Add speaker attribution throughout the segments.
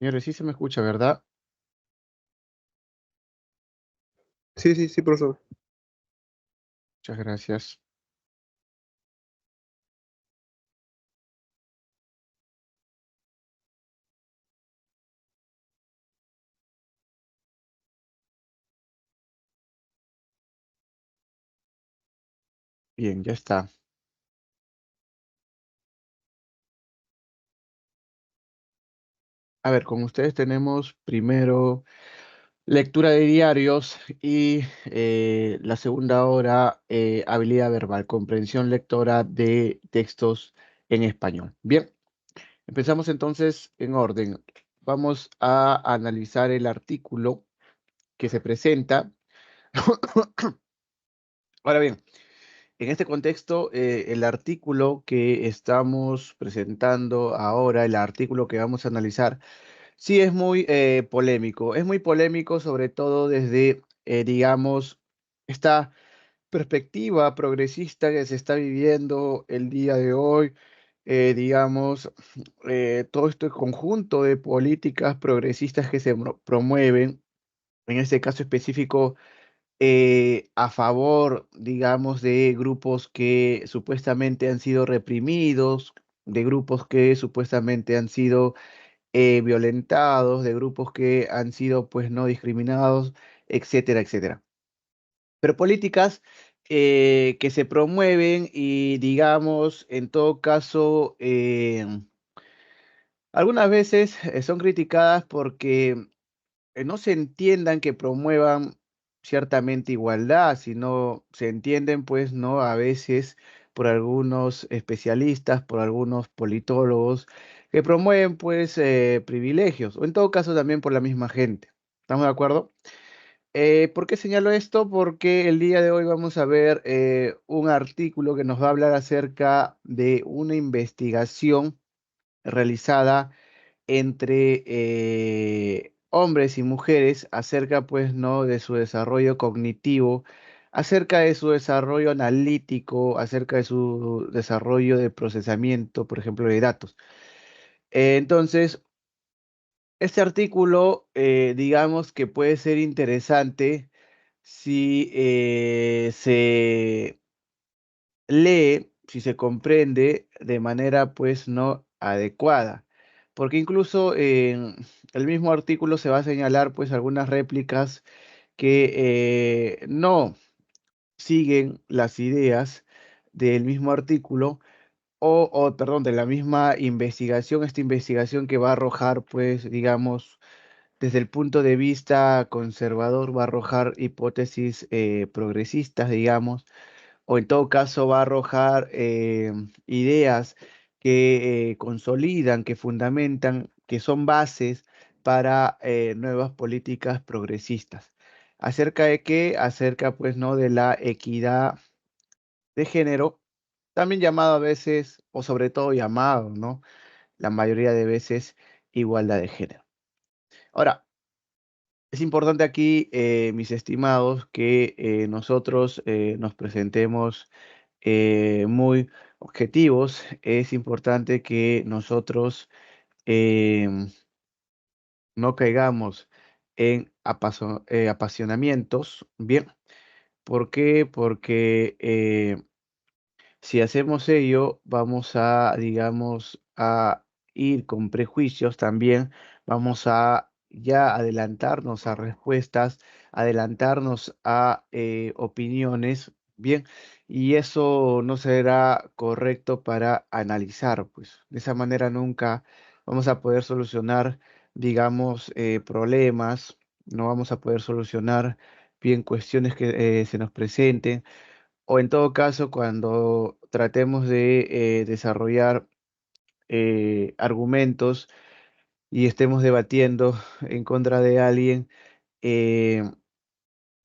Speaker 1: Señores, sí se me escucha, ¿verdad?
Speaker 2: Sí, sí, sí, profesor.
Speaker 1: Muchas gracias. Bien, ya está. A ver, con ustedes tenemos primero lectura de diarios y la segunda hora, habilidad verbal, comprensión lectora de textos en español. Bien, empezamos entonces en orden. Vamos a analizar el artículo que se presenta. Ahora bien, en este contexto, el artículo que estamos presentando ahora, el artículo que vamos a analizar, sí es muy polémico. Es muy polémico sobre todo desde, digamos, esta perspectiva progresista que se está viviendo el día de hoy. Digamos, todo este conjunto de políticas progresistas que se promueven, en este caso específico a favor, digamos, de grupos que supuestamente han sido reprimidos, de grupos que supuestamente han sido violentados, de grupos que han sido, pues, no discriminados, etcétera, etcétera. Pero políticas que se promueven y, digamos, en todo caso, algunas veces son criticadas porque no se entiendan que promuevan ciertamente igualdad, sino se entienden, pues, ¿no? A veces por algunos especialistas, por algunos politólogos, que promueven, pues, privilegios, o en todo caso también por la misma gente. ¿Estamos de acuerdo? ¿Por qué señalo esto? Porque el día de hoy vamos a ver un artículo que nos va a hablar acerca de una investigación realizada entre hombres y mujeres acerca, pues, ¿no? De su desarrollo cognitivo, acerca de su desarrollo analítico, acerca de su desarrollo de procesamiento, por ejemplo, de datos. Entonces, este artículo, digamos que puede ser interesante si se lee, si se comprende de manera pues no adecuada, porque incluso en el mismo artículo se va a señalar pues algunas réplicas que no siguen las ideas del mismo artículo perdón, de la misma investigación, esta investigación que va a arrojar pues digamos desde el punto de vista conservador, va a arrojar hipótesis progresistas, digamos, o en todo caso va a arrojar ideas que consolidan, que fundamentan, que son bases para nuevas políticas progresistas. ¿Acerca de qué? Acerca, pues, ¿no? De la equidad de género, también llamado a veces, o sobre todo llamado, ¿no? La mayoría de veces, igualdad de género. Ahora, es importante aquí, mis estimados, que nosotros nos presentemos muy objetivos. Es importante que nosotros em, no caigamos en apasionamientos. Bien, ¿por qué? Porque si hacemos ello, vamos a, digamos, a ir con prejuicios también, vamos a ya adelantarnos a respuestas, adelantarnos a opiniones, bien, y eso no será correcto para analizar, pues de esa manera nunca vamos a poder solucionar, digamos, problemas, no vamos a poder solucionar bien cuestiones que se nos presenten o en todo caso, cuando tratemos de desarrollar argumentos y estemos debatiendo en contra de alguien, eh,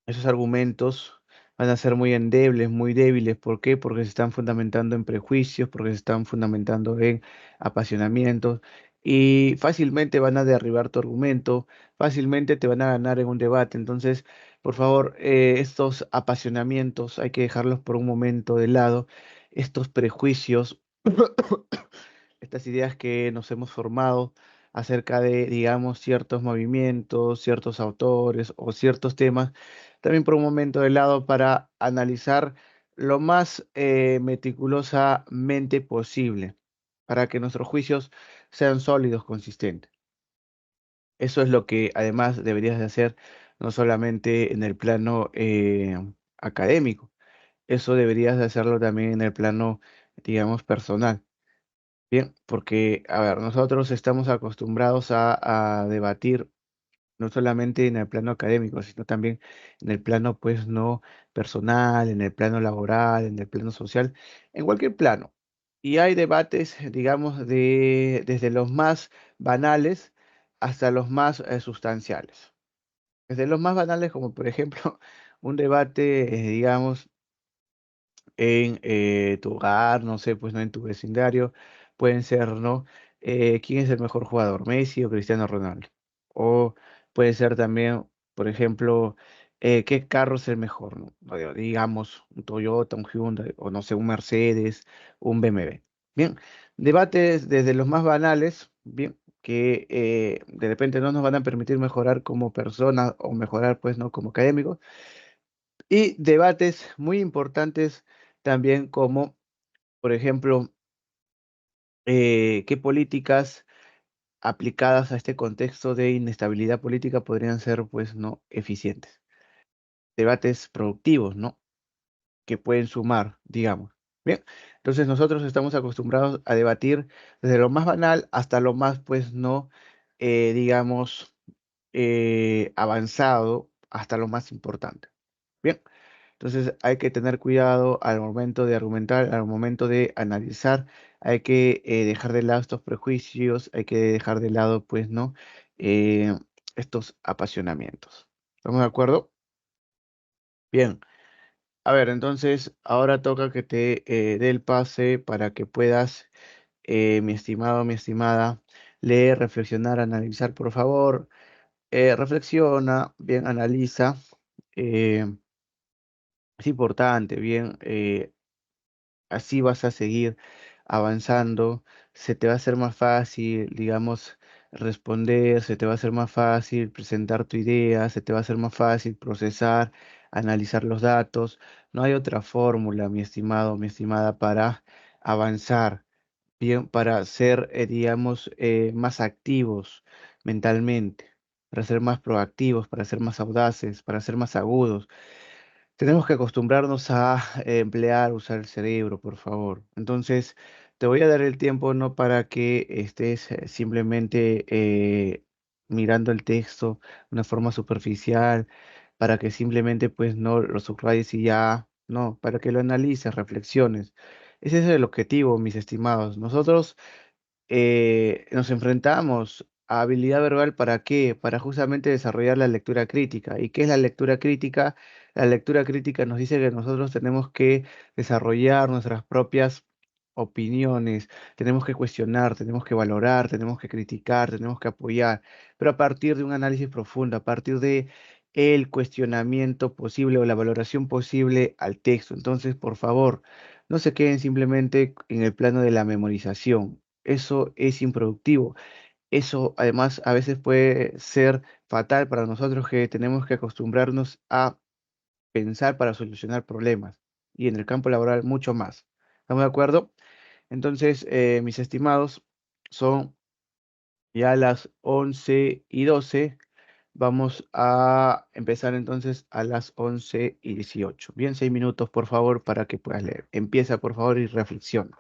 Speaker 1: esos argumentos van a ser muy endebles, muy débiles. ¿Por qué? Porque se están fundamentando en prejuicios, porque se están fundamentando en apasionamientos y fácilmente van a derribar tu argumento, fácilmente te van a ganar en un debate. Entonces, por favor, estos apasionamientos hay que dejarlos por un momento de lado. Estos prejuicios, estas ideas que nos hemos formado. acerca de, digamos, ciertos movimientos, ciertos autores o ciertos temas, también por un momento de lado para analizar lo más meticulosamente posible, para que nuestros juicios sean sólidos, consistentes. Eso es lo que además deberías de hacer, no solamente en el plano académico, eso deberías de hacerlo también en el plano, digamos, personal. Bien, porque, a ver, nosotros estamos acostumbrados a debatir no solamente en el plano académico, sino también en el plano, pues, no personal, en el plano laboral, en el plano social, en cualquier plano. Y hay debates, digamos, desde los más banales hasta los más sustanciales. Desde los más banales, como por ejemplo, un debate, digamos, en tu hogar, no sé, pues no en tu vecindario, pueden ser, ¿no? ¿Quién es el mejor jugador, Messi o Cristiano Ronaldo? O puede ser también, por ejemplo, ¿qué carro es el mejor, ¿no? O digamos, un Toyota, un Hyundai, o no sé, un Mercedes, un BMW. Bien, debates desde los más banales, bien, que de repente no nos van a permitir mejorar como personas o mejorar, pues, ¿no? Como académicos y debates muy importantes también como, por ejemplo, qué políticas aplicadas a este contexto de inestabilidad política podrían ser, pues, no eficientes. Debates productivos, ¿no? Que pueden sumar, digamos. Bien, entonces nosotros estamos acostumbrados a debatir desde lo más banal hasta lo más, pues, no, digamos, avanzado, hasta lo más importante. Bien. Entonces hay que tener cuidado al momento de argumentar, al momento de analizar, hay que dejar de lado estos prejuicios, hay que dejar de lado, pues, ¿no? Eh, estos apasionamientos. ¿Estamos de acuerdo? Bien. A ver, entonces ahora toca que te dé el pase para que puedas, mi estimado, mi estimada, leer, reflexionar, analizar, por favor. Reflexiona, bien, analiza. eh, es importante, bien. Así vas a seguir avanzando, se te va a hacer más fácil, digamos, responder, se te va a hacer más fácil presentar tu idea, se te va a hacer más fácil procesar, analizar los datos. No hay otra fórmula, mi estimado, mi estimada, para avanzar, bien, para ser, digamos, más activos mentalmente, para ser más proactivos, para ser más audaces, para ser más agudos. Tenemos que acostumbrarnos a emplear, usar el cerebro, por favor. Entonces, te voy a dar el tiempo no para que estés simplemente mirando el texto de una forma superficial, para que simplemente pues no lo subrayes y ya, no, para que lo analices, reflexiones. Ese es el objetivo, mis estimados. Nosotros nos enfrentamos a habilidad verbal ¿para qué? Para justamente desarrollar la lectura crítica. ¿Y qué es la lectura crítica? La lectura crítica nos dice que nosotros tenemos que desarrollar nuestras propias opiniones, tenemos que cuestionar, tenemos que valorar, tenemos que criticar, tenemos que apoyar, pero a partir de un análisis profundo, a partir de el cuestionamiento posible o la valoración posible al texto. Entonces, por favor, no se queden simplemente en el plano de la memorización. Eso es improductivo. Eso además a veces puede ser fatal para nosotros que tenemos que acostumbrarnos a pensar para solucionar problemas y en el campo laboral mucho más. ¿Estamos de acuerdo? Entonces, mis estimados, son ya las 11:12. Vamos a empezar entonces a las 11:18. Bien, 6 minutos, por favor, para que puedas leer. Empieza, por favor, y reflexiona.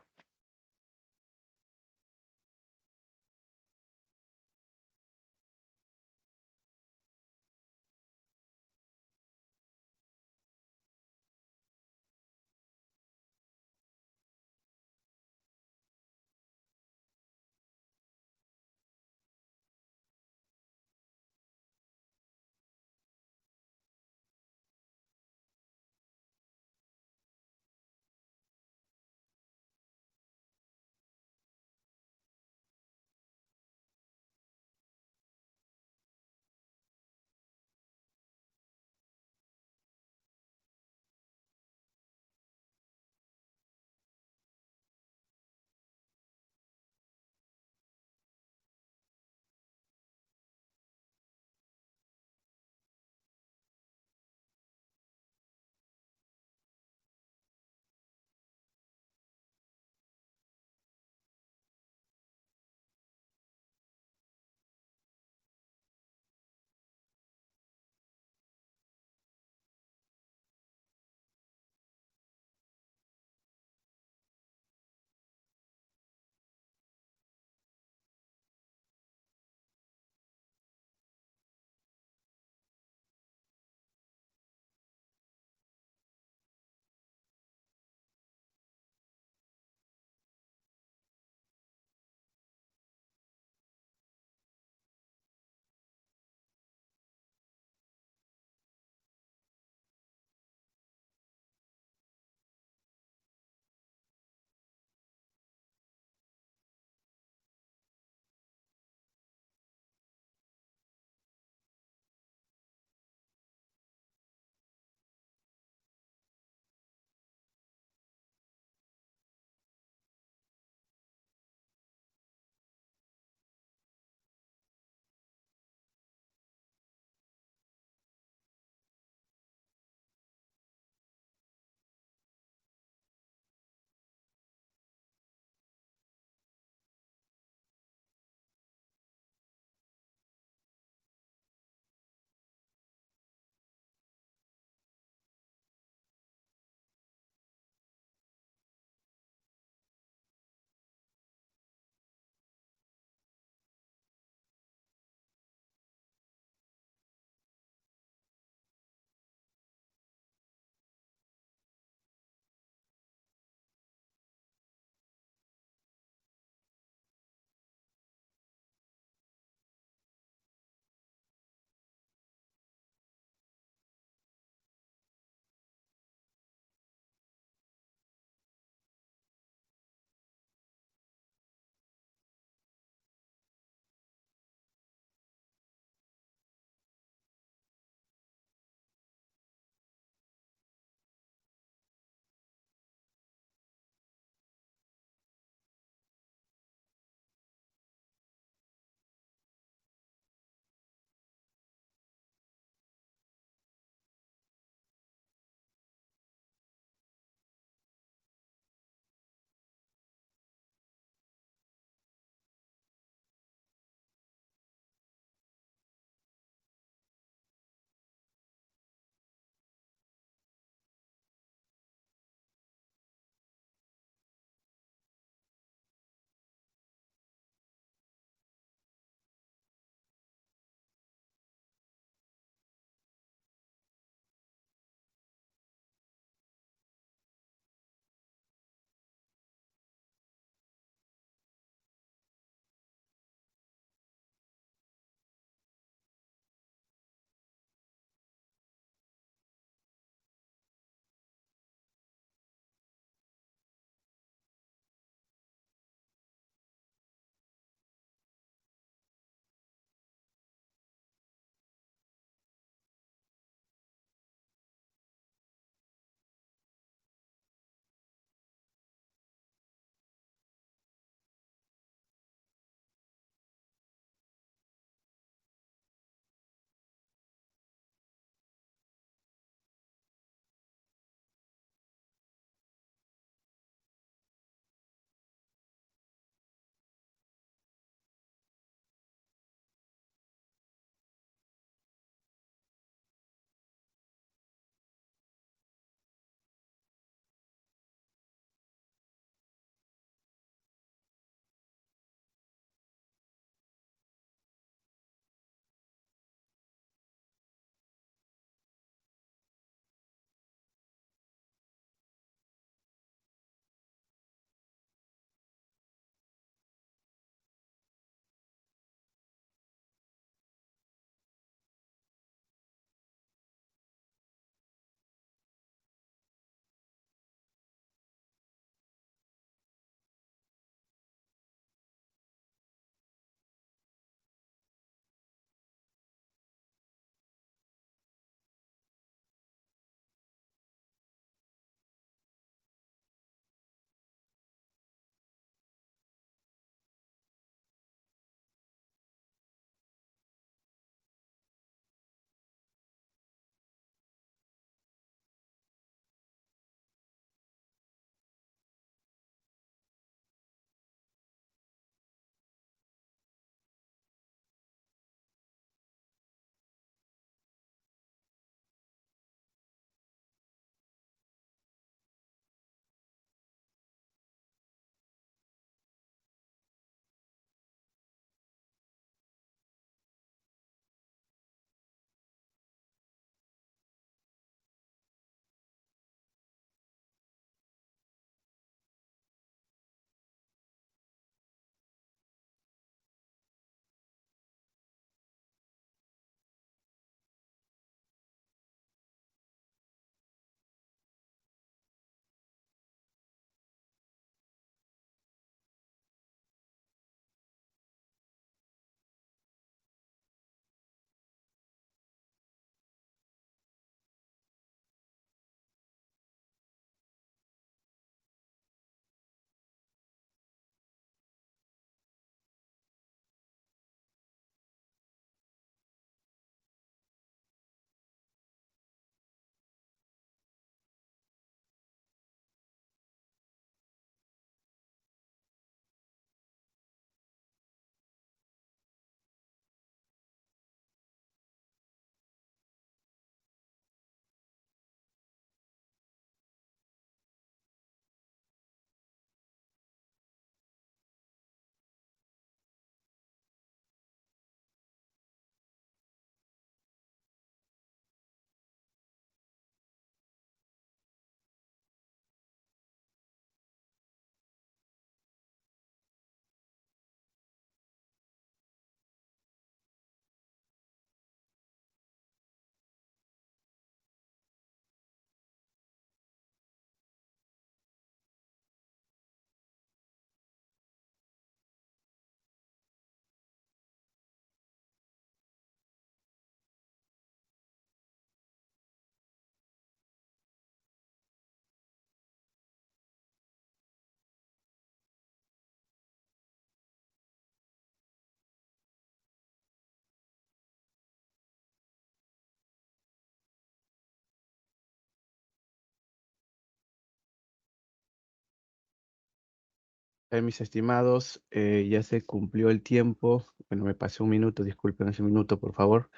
Speaker 1: Mis estimados, ya se cumplió el tiempo. Bueno, me pasé un minuto, disculpen ese minuto, por favor.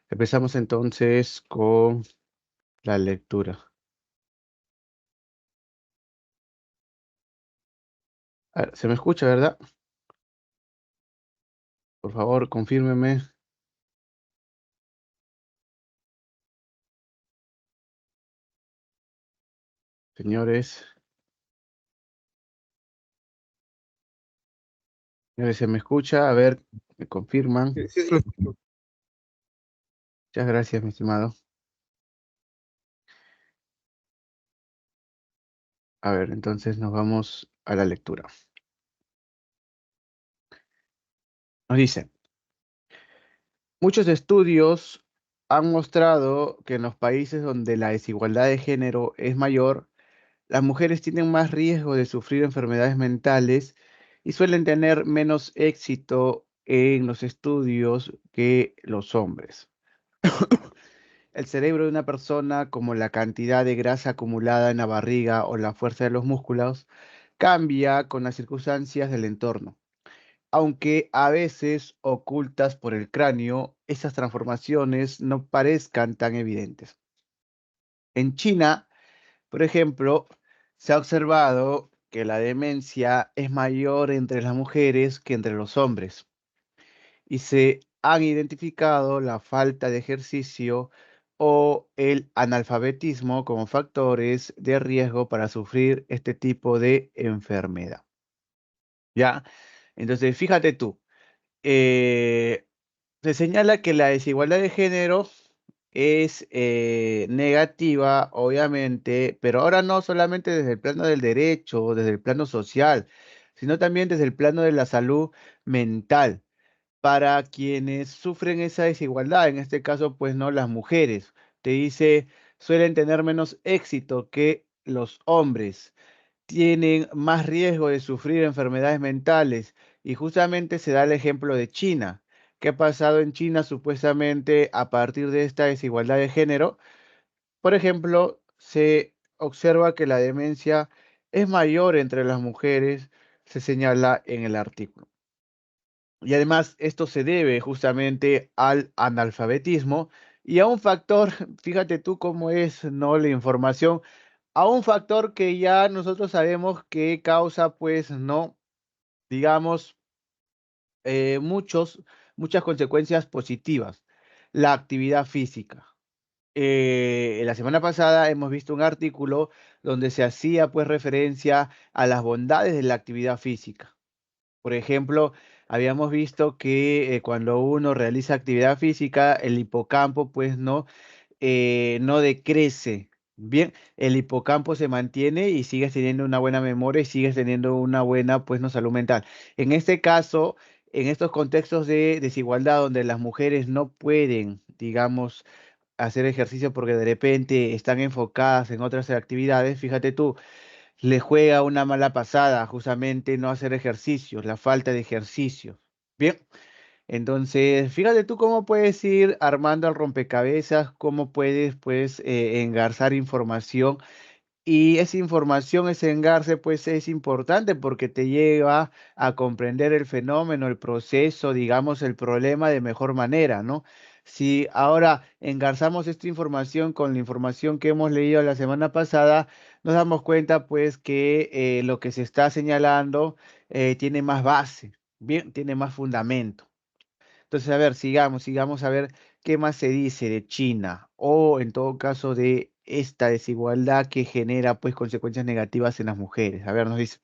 Speaker 1: Empezamos entonces con la lectura. ¿Se me escucha, verdad? Por favor, confírmeme, señores. Señores, ¿se me escucha? A ver, me confirman.
Speaker 2: Sí, sí, se lo escucho.
Speaker 1: Muchas gracias, mi estimado. A ver, entonces nos vamos a la lectura. Nos dice, muchos estudios han mostrado que en los países donde la desigualdad de género es mayor, las mujeres tienen más riesgo de sufrir enfermedades mentales y suelen tener menos éxito en los estudios que los hombres. El cerebro de una persona, como la cantidad de grasa acumulada en la barriga o la fuerza de los músculos, cambia con las circunstancias del entorno. Aunque a veces ocultas por el cráneo, esas transformaciones no parezcan tan evidentes. En China, por ejemplo, se ha observado que la demencia es mayor entre las mujeres que entre los hombres y se han identificado la falta de ejercicio o el analfabetismo como factores de riesgo para sufrir este tipo de enfermedad. ¿Ya? Entonces, fíjate tú, eh, se señala que la desigualdad de género es negativa, obviamente, pero ahora no solamente desde el plano del derecho, desde el plano social, sino también desde el plano de la salud mental para quienes sufren esa desigualdad, en este caso, pues no las mujeres. Te dice, suelen tener menos éxito que los hombres, tienen más riesgo de sufrir enfermedades mentales y justamente se da el ejemplo de China. ¿Qué ha pasado en China supuestamente a partir de esta desigualdad de género? Por ejemplo, se observa que la demencia es mayor entre las mujeres, se señala en el artículo. Y además esto se debe justamente al analfabetismo y a un factor, fíjate tú cómo es, ¿no? La información, a un factor que ya nosotros sabemos que causa, pues, ¿no? Digamos, muchas consecuencias positivas. La actividad física. La semana pasada hemos visto un artículo donde se hacía, pues, referencia a las bondades de la actividad física. Por ejemplo, habíamos visto que cuando uno realiza actividad física, el hipocampo pues no decrece. Bien, el hipocampo se mantiene y sigues teniendo una buena memoria y sigues teniendo una buena pues no salud mental. En este caso, en estos contextos de desigualdad donde las mujeres no pueden, digamos, hacer ejercicio porque de repente están enfocadas en otras actividades, fíjate tú, le juega una mala pasada, justamente no hacer ejercicios, la falta de ejercicios. Bien, entonces, fíjate tú cómo puedes ir armando el rompecabezas, cómo puedes, pues, engarzar información y esa información, ese engarce, pues es importante porque te lleva a comprender el fenómeno, el proceso, digamos, el problema de mejor manera, ¿no? Si ahora engarzamos esta información con la información que hemos leído la semana pasada, nos damos cuenta, pues, que lo que se está señalando tiene más base, bien, tiene más fundamento. Entonces, a ver, sigamos a ver qué más se dice de China o en todo caso de esta desigualdad que genera pues consecuencias negativas en las mujeres. A ver, nos dice,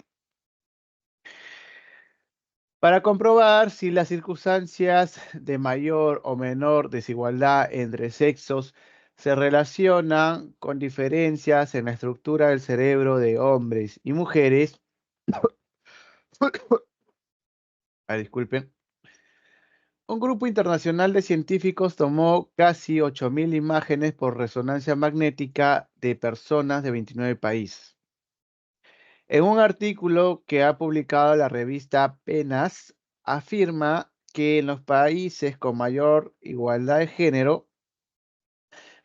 Speaker 1: para comprobar si las circunstancias de mayor o menor desigualdad entre sexos se relacionan con diferencias en la estructura del cerebro de hombres y mujeres, disculpen. Un grupo internacional de científicos tomó casi 8.000 imágenes por resonancia magnética de personas de 29 países. En un artículo que ha publicado la revista PNAS, afirma que en los países con mayor igualdad de género,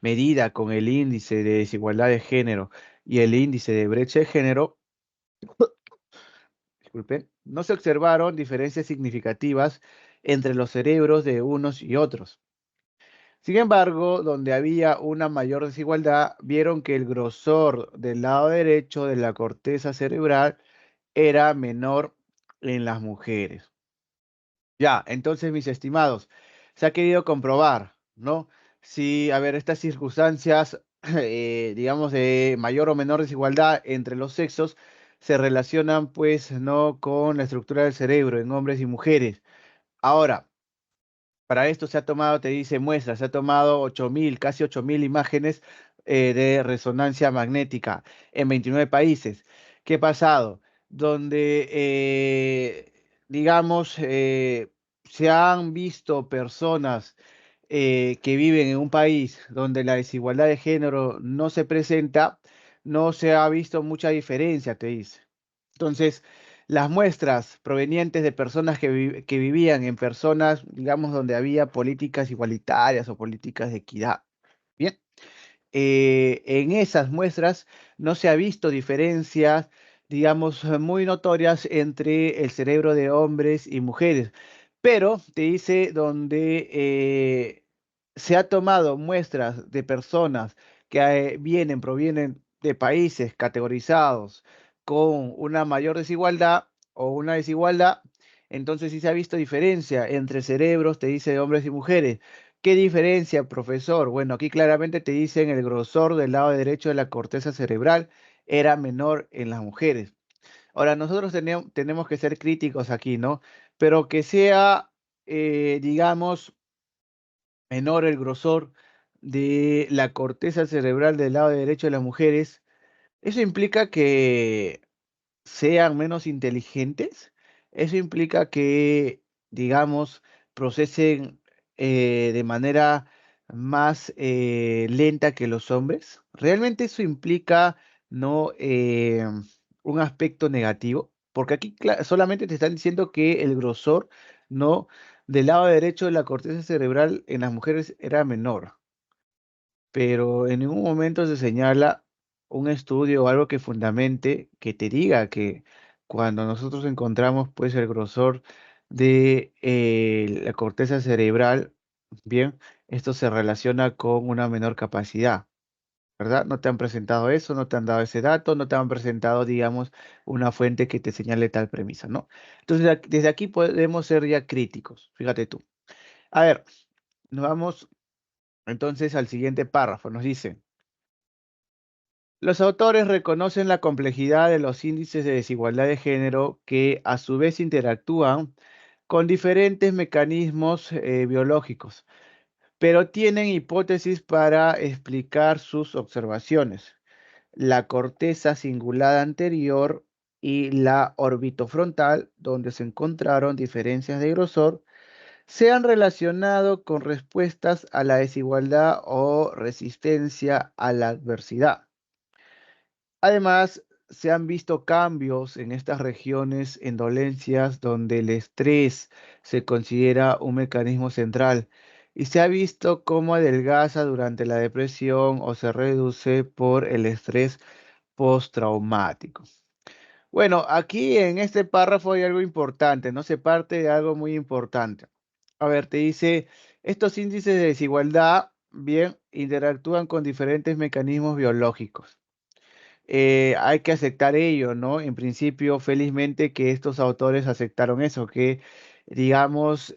Speaker 1: medida con el índice de desigualdad de género y el índice de brecha de género, disculpen, no se observaron diferencias significativas entre los cerebros de unos y otros. Sin embargo, donde había una mayor desigualdad, vieron que el grosor del lado derecho de la corteza cerebral era menor en las mujeres. Ya, entonces, mis estimados, se ha querido comprobar, ¿no? Si, a ver, estas circunstancias, digamos, de mayor o menor desigualdad entre los sexos, se relacionan, pues, ¿no? Con la estructura del cerebro en hombres y mujeres. Ahora, para esto se ha tomado, te dice muestras, se ha tomado 8.000, casi 8.000 imágenes de resonancia magnética en 29 países. ¿Qué ha pasado? Donde, digamos, se han visto personas que viven en un país donde la desigualdad de género no se presenta, no se ha visto mucha diferencia, te dice. Entonces, las muestras provenientes de personas que vivían en personas, digamos, donde había políticas igualitarias o políticas de equidad. Bien, en esas muestras no se ha visto diferencias, digamos, muy notorias entre el cerebro de hombres y mujeres, pero te dice donde se ha tomado muestras de personas que provienen de países categorizados con una mayor desigualdad o una desigualdad, entonces sí se ha visto diferencia entre cerebros, te dice, de hombres y mujeres. ¿Qué diferencia, profesor? Bueno, aquí claramente te dicen el grosor del lado derecho de la corteza cerebral era menor en las mujeres. Ahora, nosotros tenemos que ser críticos aquí, ¿no? Pero que sea, digamos, menor el grosor de la corteza cerebral del lado derecho de las mujeres, eso implica que sean menos inteligentes. Eso implica que, digamos, procesen de manera más lenta que los hombres. ¿Realmente eso implica no un aspecto negativo? Porque aquí solamente te están diciendo que el grosor no del lado derecho de la corteza cerebral en las mujeres era menor, pero en ningún momento se señala un estudio o algo que fundamente, que te diga que cuando nosotros encontramos pues el grosor de la corteza cerebral, bien, esto se relaciona con una menor capacidad, ¿verdad? No te han presentado eso, no te han dado ese dato, no te han presentado, digamos, una fuente que te señale tal premisa, ¿no? Entonces, desde aquí podemos ser ya críticos, fíjate tú. A ver, nos vamos entonces al siguiente párrafo, nos dice. Los autores reconocen la complejidad de los índices de desigualdad de género que a su vez interactúan con diferentes mecanismos biológicos, pero tienen hipótesis para explicar sus observaciones. La corteza cingulada anterior y la orbitofrontal, donde se encontraron diferencias de grosor, se han relacionado con respuestas a la desigualdad o resistencia a la adversidad. Además, se han visto cambios en estas regiones en dolencias donde el estrés se considera un mecanismo central y se ha visto cómo adelgaza durante la depresión o se reduce por el estrés postraumático. Bueno, aquí en este párrafo hay algo importante, no se parte de algo muy importante. A ver, te dice, estos índices de desigualdad, bien, interactúan con diferentes mecanismos biológicos. Hay que aceptar ello, ¿no? En principio, felizmente que estos autores aceptaron eso, que digamos,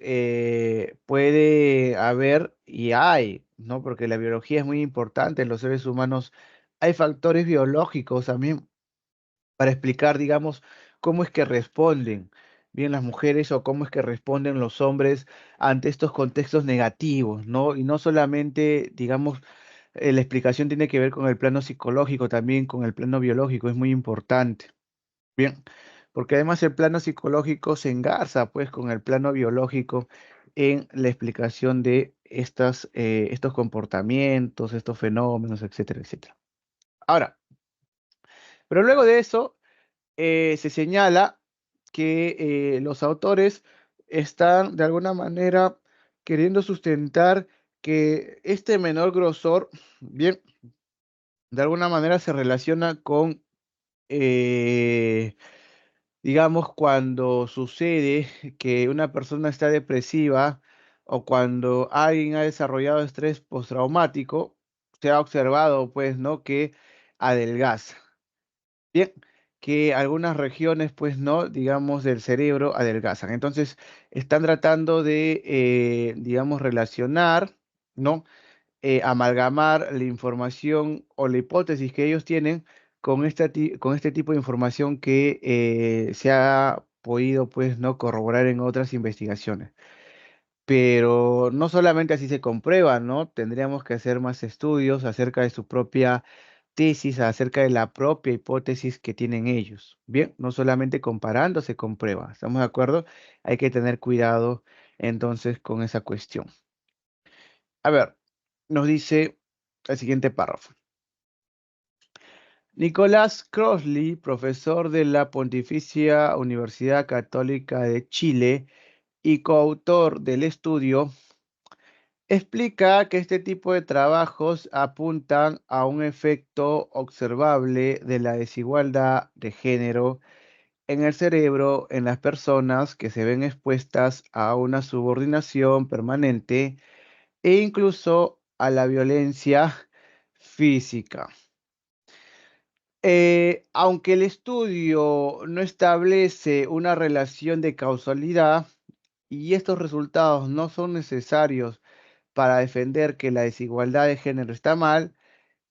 Speaker 1: puede haber y hay, ¿no? Porque la biología es muy importante en los seres humanos. Hay factores biológicos también para explicar, digamos, cómo es que responden bien las mujeres o cómo es que responden los hombres ante estos contextos negativos, ¿no? Y no solamente, digamos, la explicación tiene que ver con el plano psicológico, también con el plano biológico, es muy importante. Bien, porque además el plano psicológico se engarza pues con el plano biológico en la explicación de estos comportamientos, estos fenómenos, etcétera, etcétera. Ahora, pero luego de eso se señala que los autores están de alguna manera queriendo sustentar que este menor grosor, bien, de alguna manera se relaciona con, eh, Digamos, cuando sucede que una persona está depresiva o cuando alguien ha desarrollado estrés postraumático, se ha observado, pues, ¿no? Que adelgaza. Bien, que algunas regiones, pues, ¿no? Digamos, del cerebro adelgazan. Entonces, están tratando de, digamos, relacionar, ¿no? Amalgamar la información o la hipótesis que ellos tienen con con este tipo de información que se ha podido, pues, no corroborar en otras investigaciones. Pero no solamente así se comprueba, ¿no? Tendríamos que hacer más estudios acerca de su propia tesis, acerca de la propia hipótesis que tienen ellos. Bien, no solamente comparando se comprueba. ¿Estamos de acuerdo? Hay que tener cuidado entonces con esa cuestión. A ver, nos dice el siguiente párrafo. Nicolás Crossley, profesor de la Pontificia Universidad Católica de Chile y coautor del estudio, explica que este tipo de trabajos apuntan a un efecto observable de la desigualdad de género en el cerebro en las personas que se ven expuestas a una subordinación permanente e incluso a la violencia física. Aunque el estudio no establece una relación de causalidad y estos resultados no son necesarios para defender que la desigualdad de género está mal,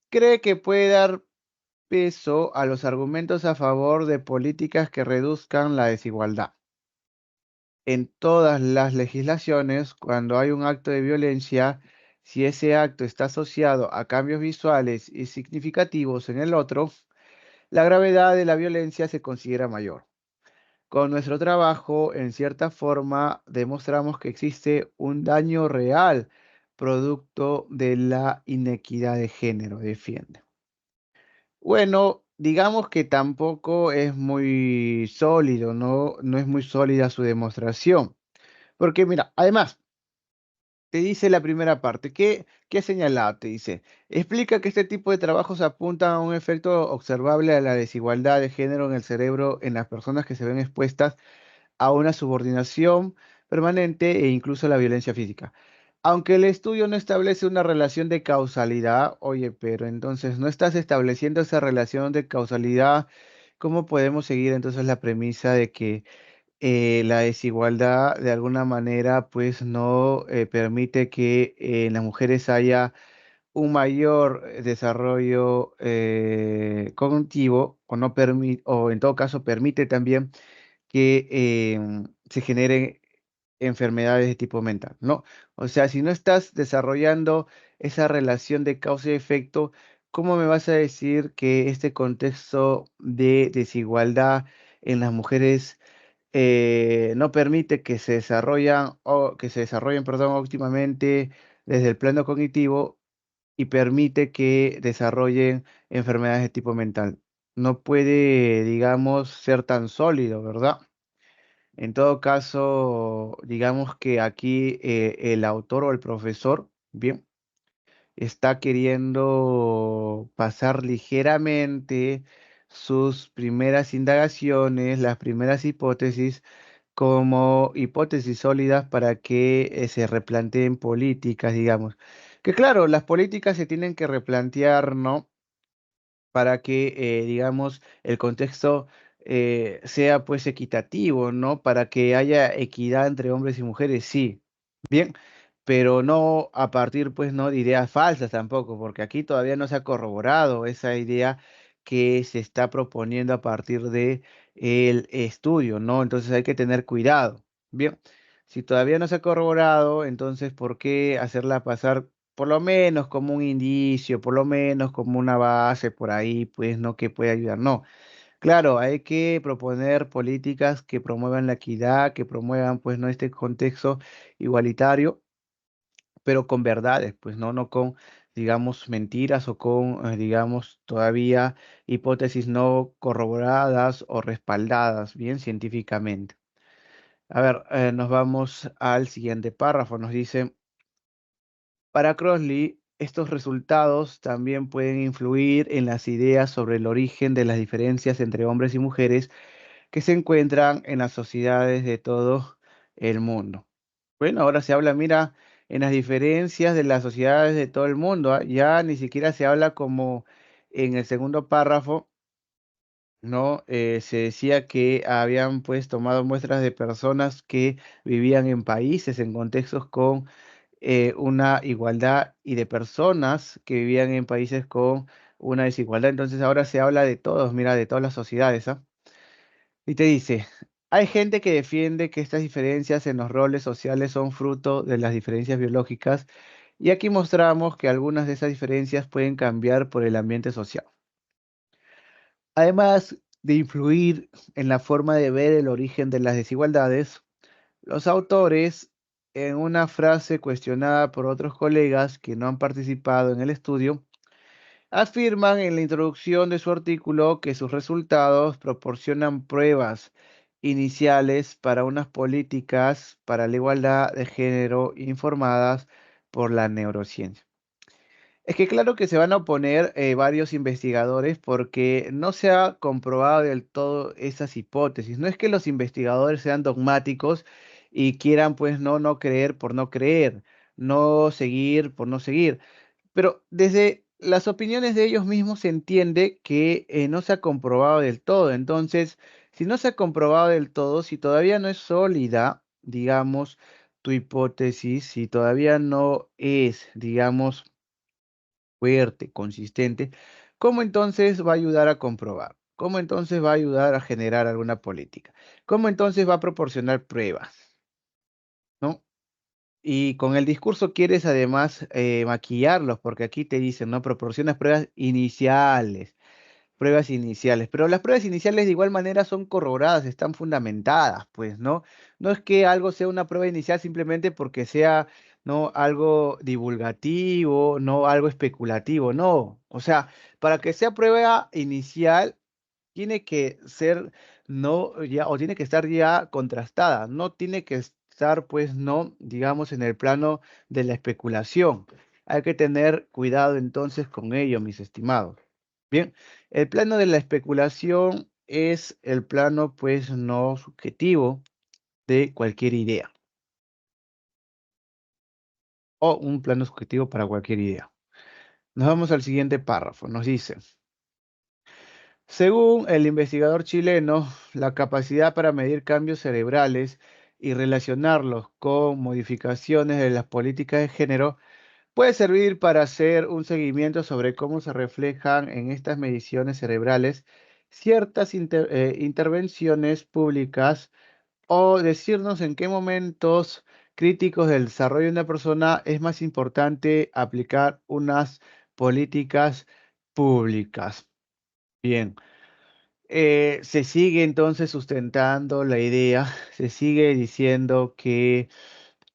Speaker 1: cree que puede dar peso a los argumentos a favor de políticas que reduzcan la desigualdad. En todas las legislaciones, cuando hay un acto de violencia, si ese acto está asociado a cambios visuales y significativos en el otro, la gravedad de la violencia se considera mayor. Con nuestro trabajo, en cierta forma, demostramos que existe un daño real producto de la inequidad de género, defiende. Bueno, digamos que tampoco es muy sólido, ¿no? No es muy sólida su demostración. Porque mira, además, te dice la primera parte, ¿qué ha señalado? Te dice, explica que este tipo de trabajos apuntan a un efecto observable a la desigualdad de género en el cerebro en las personas que se ven expuestas a una subordinación permanente e incluso a la violencia física. Aunque el estudio no establece una relación de causalidad, oye, pero entonces no estás estableciendo esa relación de causalidad, ¿cómo podemos seguir entonces la premisa de que la desigualdad de alguna manera pues no permite que en las mujeres haya un mayor desarrollo cognitivo o no permite, o en todo caso permite también que se generen enfermedades de tipo mental, ¿no? O sea, si no estás desarrollando esa relación de causa y efecto, ¿cómo me vas a decir que este contexto de desigualdad en las mujeres no permite que se desarrollen, perdón, óptimamente desde el plano cognitivo y permite que desarrollen enfermedades de tipo mental? No puede, digamos, ser tan sólido, ¿verdad? En todo caso, digamos que aquí el autor o el profesor, bien, está queriendo pasar ligeramente sus primeras indagaciones, las primeras hipótesis, como hipótesis sólidas para que se replanteen políticas, digamos. Que claro, las políticas se tienen que replantear, ¿no? Para que, digamos, el contexto sea pues equitativo, ¿no? Para que haya equidad entre hombres y mujeres, sí, bien, pero no a partir pues, ¿no? De ideas falsas tampoco, porque aquí todavía no se ha corroborado esa idea que se está proponiendo a partir de el estudio, ¿no? Entonces hay que tener cuidado. Bien, si todavía no se ha corroborado, entonces, ¿por qué hacerla pasar por lo menos como un indicio, por lo menos como una base por ahí, pues no que puede ayudar? No, claro, hay que proponer políticas que promuevan la equidad, que promuevan pues no este contexto igualitario, pero con verdades, pues no con, digamos, mentiras o con, digamos, todavía hipótesis no corroboradas o respaldadas bien científicamente. A ver, nos vamos al siguiente párrafo. Nos dice, para Crossley, estos resultados también pueden influir en las ideas sobre el origen de las diferencias entre hombres y mujeres que se encuentran en las sociedades de todo el mundo. Bueno, ahora se habla, mira, en las diferencias de las sociedades de todo el mundo, ¿ah? Ya ni siquiera se habla como en el segundo párrafo, ¿no? Se decía que habían pues tomado muestras de personas que vivían en países, en contextos con una igualdad y de personas que vivían en países con una desigualdad. Entonces ahora se habla de todos, mira, de todas las sociedades, ¿ah? Y te dice, hay gente que defiende que estas diferencias en los roles sociales son fruto de las diferencias biológicas y aquí mostramos que algunas de esas diferencias pueden cambiar por el ambiente social. Además de influir en la forma de ver el origen de las desigualdades, los autores, en una frase cuestionada por otros colegas que no han participado en el estudio, afirman en la introducción de su artículo que sus resultados proporcionan pruebas iniciales para unas políticas para la igualdad de género informadas por la neurociencia. Es que claro que se van a oponer varios investigadores porque no se ha comprobado del todo esas hipótesis. No es que los investigadores sean dogmáticos y quieran pues no creer por no creer, no seguir por no seguir. Pero desde las opiniones de ellos mismos se entiende que no se ha comprobado del todo. Entonces, si no se ha comprobado del todo, si todavía no es sólida, digamos, tu hipótesis, si todavía no es, digamos, fuerte, consistente, ¿cómo entonces va a ayudar a comprobar? ¿Cómo entonces va a ayudar a generar alguna política? ¿Cómo entonces va a proporcionar pruebas? ¿No? Y con el discurso quieres además maquillarlos, porque aquí te dicen, ¿no? Proporcionas pruebas iniciales, pero las pruebas iniciales de igual manera son corroboradas, están fundamentadas, pues, ¿no? No es que algo sea una prueba inicial simplemente porque sea, ¿no? Algo divulgativo, no algo especulativo, no. O sea, para que sea prueba inicial, tiene que ser, no, ya, o tiene que estar ya contrastada, no tiene que estar, pues, no, digamos, en el plano de la especulación. Hay que tener cuidado entonces con ello, mis estimados. Bien, el plano de la especulación es el plano, pues, no subjetivo de cualquier idea, o un plano subjetivo para cualquier idea. Nos vamos al siguiente párrafo. Nos dice, según el investigador chileno, la capacidad para medir cambios cerebrales y relacionarlos con modificaciones de las políticas de género puede servir para hacer un seguimiento sobre cómo se reflejan en estas mediciones cerebrales ciertas intervenciones públicas o decirnos en qué momentos críticos del desarrollo de una persona es más importante aplicar unas políticas públicas. Bien, se sigue entonces sustentando la idea, se sigue diciendo que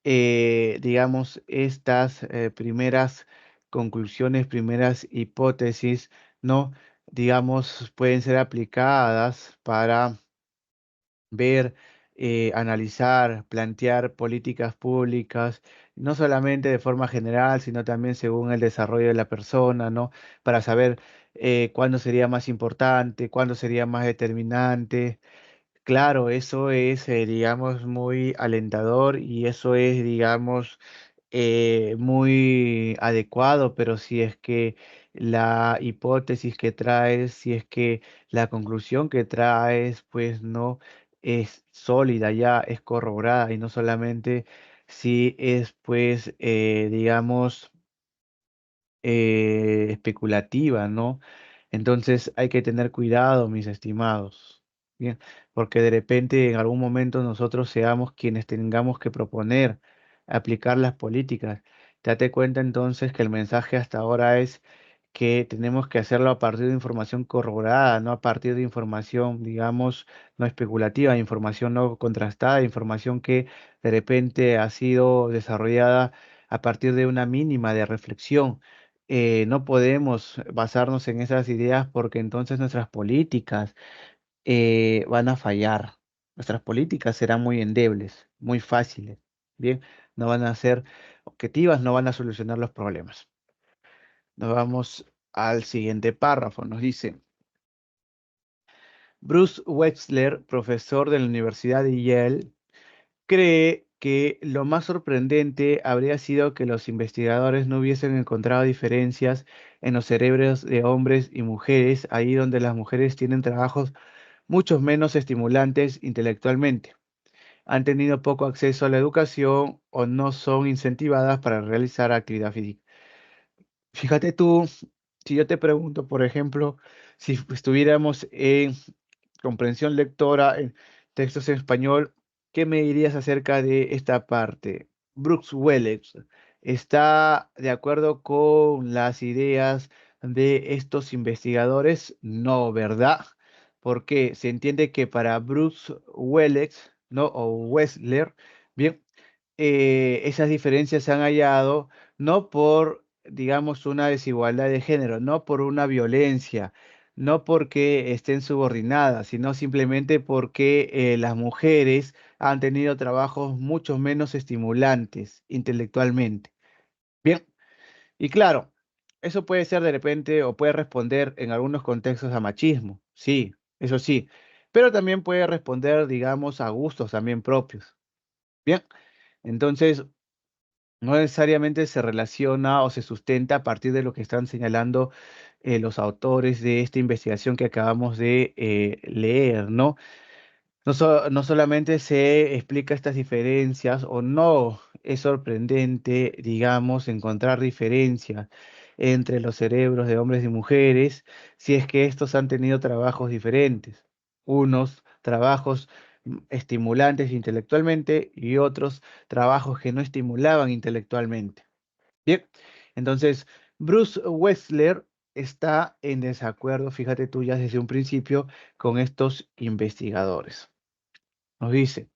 Speaker 1: digamos, estas primeras conclusiones, primeras hipótesis, ¿no? Digamos, pueden ser aplicadas para ver, analizar, plantear políticas públicas, no solamente de forma general, sino también según el desarrollo de la persona, ¿no? Para saber cuándo sería más importante, cuándo sería más determinante. Claro, eso es, digamos, muy alentador y eso es, digamos, muy adecuado, pero si es que la hipótesis que traes, si es que la conclusión que traes, pues no es sólida, ya es corroborada y no solamente si es, pues, digamos, especulativa, ¿no? Entonces hay que tener cuidado, mis estimados, bien, porque de repente en algún momento nosotros seamos quienes tengamos que proponer aplicar las políticas. Date cuenta entonces que el mensaje hasta ahora es que tenemos que hacerlo a partir de información corroborada, no a partir de información, digamos, no especulativa, información no contrastada, información que de repente ha sido desarrollada a partir de una mínima de reflexión. No podemos basarnos en esas ideas porque entonces nuestras políticas van a fallar. Nuestras políticas serán muy endebles, muy fáciles, ¿bien? No van a ser objetivas, no van a solucionar los problemas. Nos vamos al siguiente párrafo. Nos dice, Bruce Wexler, profesor de la Universidad de Yale, cree que lo más sorprendente habría sido que los investigadores no hubiesen encontrado diferencias en los cerebros de hombres y mujeres, ahí donde las mujeres tienen trabajos mucho menos estimulantes intelectualmente, han tenido poco acceso a la educación o no son incentivadas para realizar actividad física. Fíjate tú, si yo te pregunto, por ejemplo, si estuviéramos en comprensión lectora en textos en español, ¿qué me dirías acerca de esta parte? Brooks Welles está de acuerdo con las ideas de estos investigadores, no, ¿verdad? Porque se entiende que para Brooks Welles, ¿no? O Wessler, bien, esas diferencias se han hallado no por, digamos, una desigualdad de género, no por una violencia, no porque estén subordinadas, sino simplemente porque las mujeres han tenido trabajos mucho menos estimulantes intelectualmente. Bien, y claro, eso puede ser de repente o puede responder en algunos contextos a machismo, sí, eso sí, pero también puede responder, digamos, a gustos también propios. Bien, entonces no necesariamente se relaciona o se sustenta a partir de lo que están señalando los autores de esta investigación que acabamos de leer, ¿no? No solamente se explica estas diferencias o no es sorprendente, digamos, encontrar diferencias entre los cerebros de hombres y mujeres si es que estos han tenido trabajos diferentes. Unos trabajos estimulantes intelectualmente y otros trabajos que no estimulaban intelectualmente. Bien, entonces Bruce Wessler está en desacuerdo, fíjate tú ya desde un principio, con estos investigadores. Nos dice,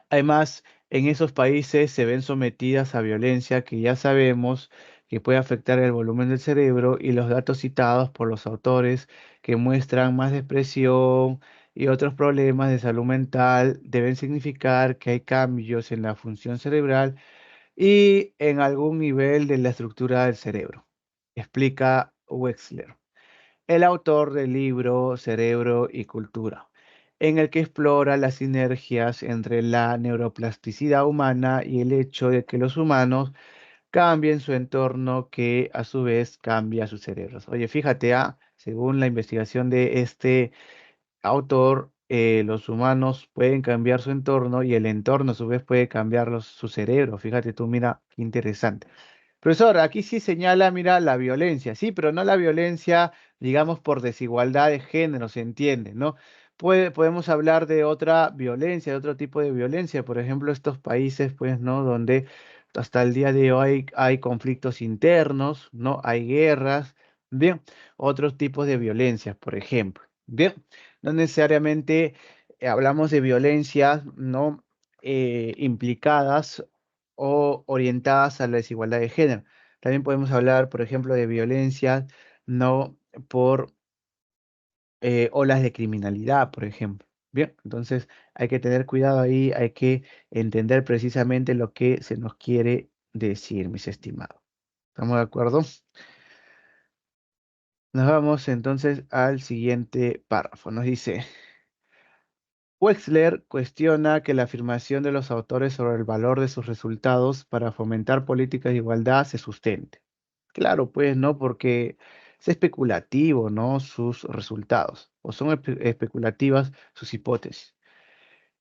Speaker 1: además, en esos países se ven sometidas a violencia que ya sabemos que puede afectar el volumen del cerebro y los datos citados por los autores que muestran más depresión y otros problemas de salud mental deben significar que hay cambios en la función cerebral y en algún nivel de la estructura del cerebro, explica Wexler, el autor del libro Cerebro y Cultura, en el que explora las sinergias entre la neuroplasticidad humana y el hecho de que los humanos cambien su entorno que a su vez cambia sus cerebros. Oye, fíjate, según la investigación de este autor, los humanos pueden cambiar su entorno y el entorno a su vez puede cambiar su cerebro. Fíjate tú, mira, qué interesante. Profesor, aquí sí señala, mira, la violencia, sí, pero no la violencia, digamos, por desigualdad de género, se entiende, ¿no? Podemos hablar de otra violencia, de otro tipo de violencia, por ejemplo, estos países, pues, ¿no? Donde hasta el día de hoy hay conflictos internos, ¿no? Hay guerras, bien, otros tipos de violencias, por ejemplo, bien, no necesariamente hablamos de violencias, ¿no? Implicadas o orientadas a la desigualdad de género. También podemos hablar, por ejemplo, de violencia, no por olas de criminalidad, por ejemplo. Bien, entonces hay que tener cuidado ahí, hay que entender precisamente lo que se nos quiere decir, mis estimados. ¿Estamos de acuerdo? Nos vamos entonces al siguiente párrafo. Nos dice, Wexler cuestiona que la afirmación de los autores sobre el valor de sus resultados para fomentar políticas de igualdad se sustente. Claro, pues no, porque es especulativo, ¿no? Sus resultados, o son especulativas sus hipótesis.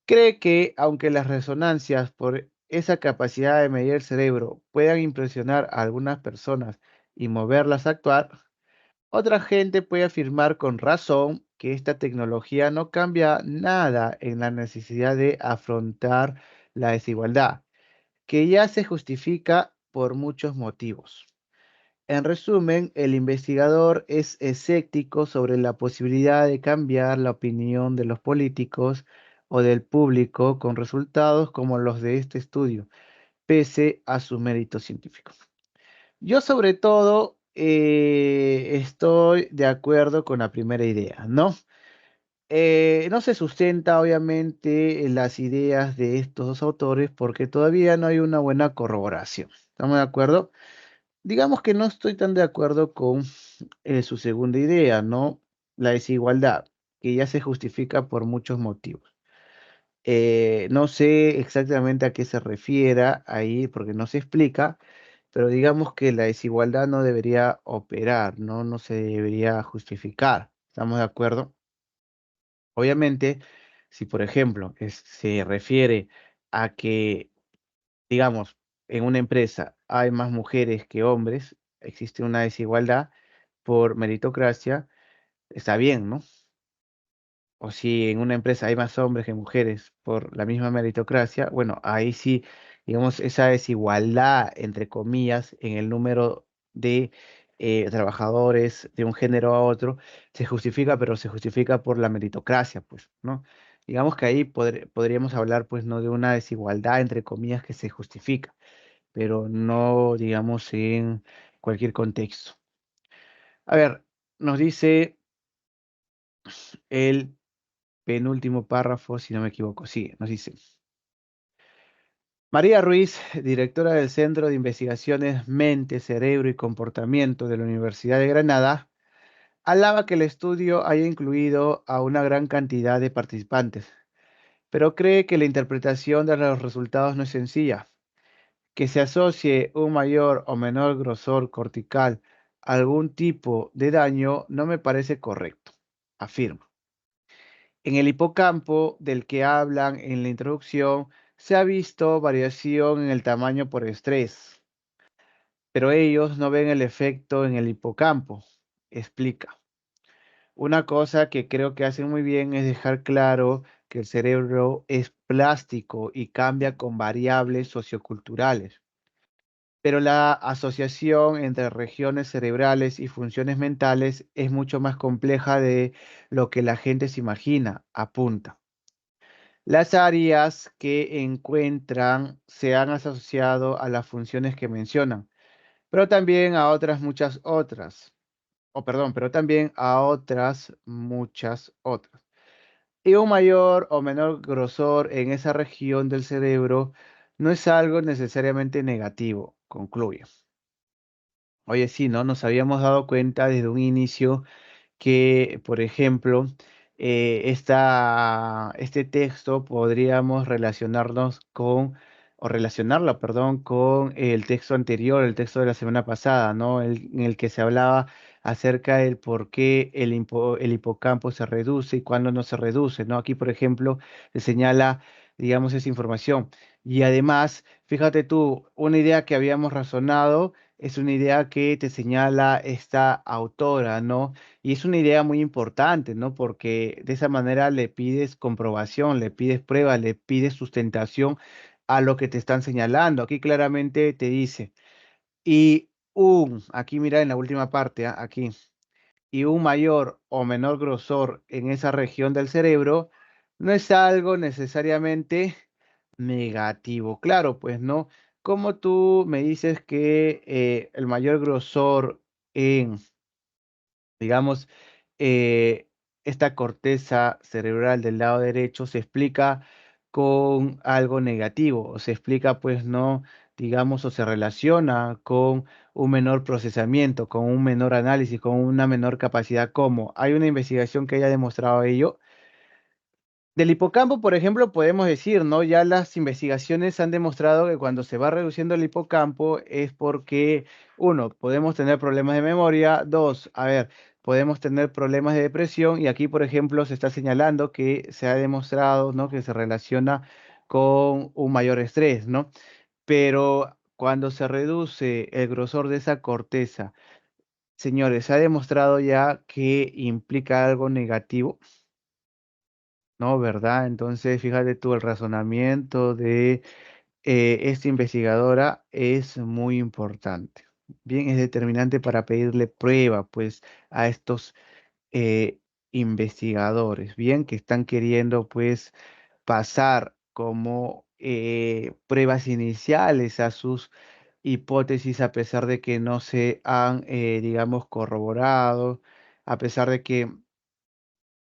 Speaker 1: Cree que, aunque las resonancias por esa capacidad de medir el cerebro puedan impresionar a algunas personas y moverlas a actuar, otra gente puede afirmar con razón que esta tecnología no cambia nada en la necesidad de afrontar la desigualdad, que ya se justifica por muchos motivos. En resumen, el investigador es escéptico sobre la posibilidad de cambiar la opinión de los políticos o del público con resultados como los de este estudio, pese a su mérito científico. Yo sobre todo estoy de acuerdo con la primera idea, ¿no? No se sustenta obviamente en las ideas de estos dos autores porque todavía no hay una buena corroboración. ¿Estamos de acuerdo? Digamos que no estoy tan de acuerdo con su segunda idea, ¿no? La desigualdad. que ya se justifica por muchos motivos. No sé exactamente a qué se refiera ahí porque no se explica, pero digamos que la desigualdad no debería operar, ¿no? No se debería justificar. ¿Estamos de acuerdo? Obviamente, si por ejemplo se refiere a que, digamos, en una empresa hay más mujeres que hombres, existe una desigualdad por meritocracia, está bien, ¿no? O si en una empresa hay más hombres que mujeres por la misma meritocracia, bueno, ahí sí, digamos, esa desigualdad, entre comillas, en el número de trabajadores de un género a otro, se justifica, pero se justifica por la meritocracia, pues, ¿no? Digamos que ahí podríamos hablar, pues, no de una desigualdad, entre comillas, que se justifica, pero no, digamos, en cualquier contexto. A ver, nos dice el penúltimo párrafo, si no me equivoco. Sí, nos dice. María Ruiz, directora del Centro de Investigaciones Mente, Cerebro y Comportamiento de la Universidad de Granada, alaba que el estudio haya incluido a una gran cantidad de participantes, pero cree que la interpretación de los resultados no es sencilla. Que se asocie un mayor o menor grosor cortical a algún tipo de daño no me parece correcto, afirma. En el hipocampo del que hablan en la introducción, se ha visto variación en el tamaño por estrés, pero ellos no ven el efecto en el hipocampo, explica. Una cosa que creo que hacen muy bien es dejar claro que el cerebro es plástico y cambia con variables socioculturales, pero la asociación entre regiones cerebrales y funciones mentales es mucho más compleja de lo que la gente se imagina, apunta. Las áreas que encuentran se han asociado a las funciones que mencionan, pero también a otras muchas otras, o perdón, pero también a otras muchas otras. Y un mayor o menor grosor en esa región del cerebro no es algo necesariamente negativo, concluye. Oye, sí, ¿no? Nos habíamos dado cuenta desde un inicio que, por ejemplo, este texto podríamos relacionarnos con, o relacionarlo, perdón, con el texto anterior, el texto de la semana pasada, ¿no? En el que se hablaba acerca del por qué el hipocampo se reduce y cuándo no se reduce, ¿no? Aquí, por ejemplo, se señala, digamos, esa información. Y además, fíjate tú, una idea que habíamos razonado es una idea que te señala esta autora, ¿no? Y es una idea muy importante, ¿no? Porque de esa manera le pides comprobación, le pides prueba, le pides sustentación a lo que te están señalando. Aquí claramente te dice, aquí mira en la última parte, aquí, y un mayor o menor grosor en esa región del cerebro no es algo necesariamente negativo. Claro, pues no. Como tú me dices que el mayor grosor en digamos, eh, esta corteza cerebral del lado derecho se explica con algo negativo, o se explica, pues, no, digamos, o se relaciona con un menor procesamiento, con un menor análisis, con una menor capacidad. ¿Cómo? ¿Hay una investigación que haya demostrado ello? Del hipocampo, por ejemplo, podemos decir, ¿no? Ya las investigaciones han demostrado que cuando se va reduciendo el hipocampo es porque, uno, podemos tener problemas de memoria, dos, a ver, podemos tener problemas de depresión y aquí, por ejemplo, se está señalando que se ha demostrado, ¿no? Que se relaciona con un mayor estrés, ¿no? Pero cuando se reduce el grosor de esa corteza, señores, se ha demostrado ya que implica algo negativo. ¿No? ¿Verdad? Entonces, fíjate tú, el razonamiento de esta investigadora es muy importante. Bien, es determinante para pedirle prueba, pues, a estos eh, investigadores, bien, que están queriendo, pues, pasar como pruebas iniciales a sus hipótesis, a pesar de que no se han, digamos, corroborado, a pesar de que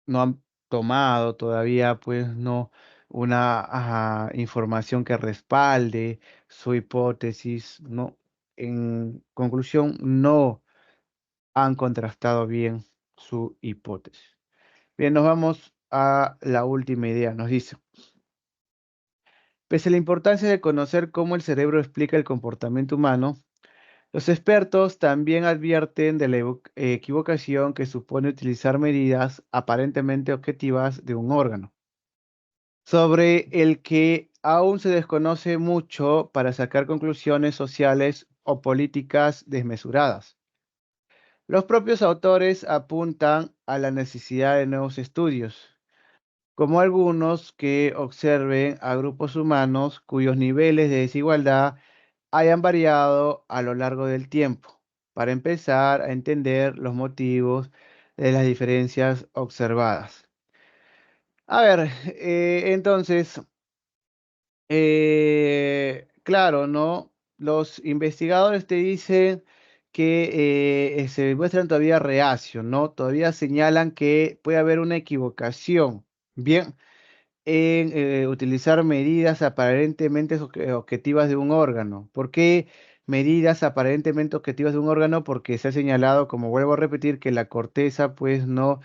Speaker 1: no han tomado todavía, pues, no una información que respalde su hipótesis, no. En conclusión, no han contrastado bien su hipótesis. Bien, nos vamos a la última idea. Nos dice, pese a la importancia de conocer cómo el cerebro explica el comportamiento humano, los expertos también advierten de la equivocación que supone utilizar medidas aparentemente objetivas de un órgano, sobre el que aún se desconoce mucho para sacar conclusiones sociales o políticas desmesuradas. Los propios autores apuntan a la necesidad de nuevos estudios, como algunos que observen a grupos humanos cuyos niveles de desigualdad hayan variado a lo largo del tiempo, para empezar a entender los motivos de las diferencias observadas. A ver, entonces, claro, ¿no? Los investigadores te dicen que se muestran todavía reacios, ¿no? Todavía señalan que puede haber una equivocación. Bien, en utilizar medidas aparentemente objetivas de un órgano. ¿Por qué medidas aparentemente objetivas de un órgano? Porque se ha señalado, como vuelvo a repetir, que la corteza pues no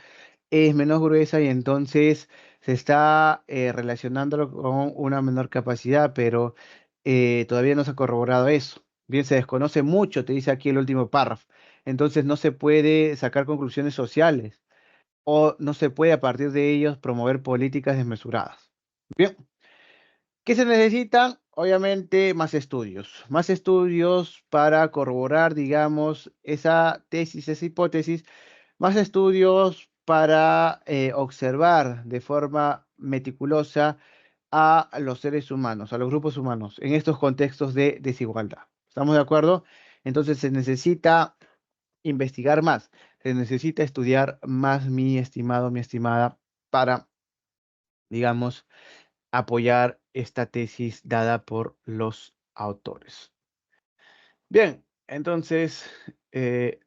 Speaker 1: es menos gruesa y entonces se está relacionándolo con una menor capacidad, pero todavía no se ha corroborado eso. Bien, se desconoce mucho, te dice aquí el último párrafo. Entonces no se puede sacar conclusiones sociales o no se puede a partir de ellos promover políticas desmesuradas. Bien, ¿qué se necesitan? Obviamente más estudios para corroborar, digamos, esa tesis, esa hipótesis, más estudios para observar de forma meticulosa a los seres humanos, a los grupos humanos, en estos contextos de desigualdad. ¿Estamos de acuerdo? Entonces se necesita investigar más, se necesita estudiar más, mi estimado, mi estimada, para, digamos, apoyar esta tesis dada por los autores. Bien, entonces,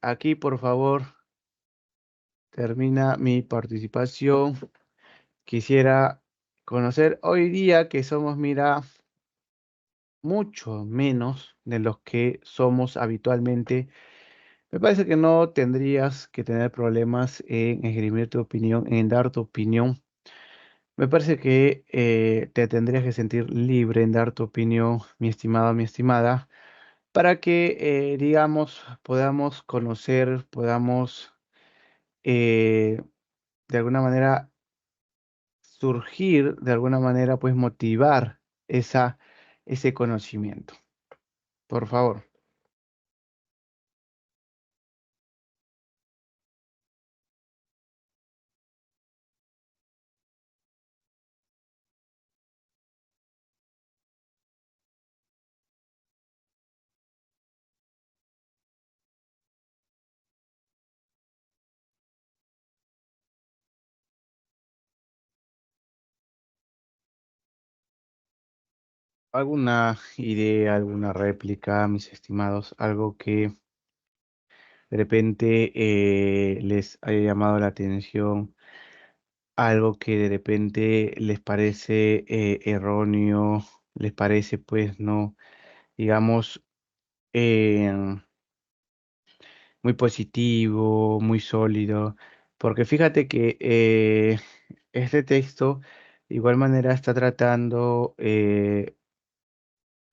Speaker 1: aquí por favor termina mi participación. Quisiera conocer hoy día que somos, mira, mucho menos de los que somos habitualmente. Me parece que no tendrías que tener problemas en esgrimir tu opinión, en dar tu opinión. Me parece que te tendrías que sentir libre en dar tu opinión, mi estimado, mi estimada, para que, digamos, podamos conocer, podamos eh, de alguna manera surgir, de alguna manera, pues motivar ese conocimiento. Por favor. ¿Alguna idea, alguna réplica, mis estimados? Algo que de repente les haya llamado la atención, algo que de repente les parece erróneo, les parece pues no, digamos, eh, muy positivo, muy sólido, porque fíjate que este texto de igual manera está tratando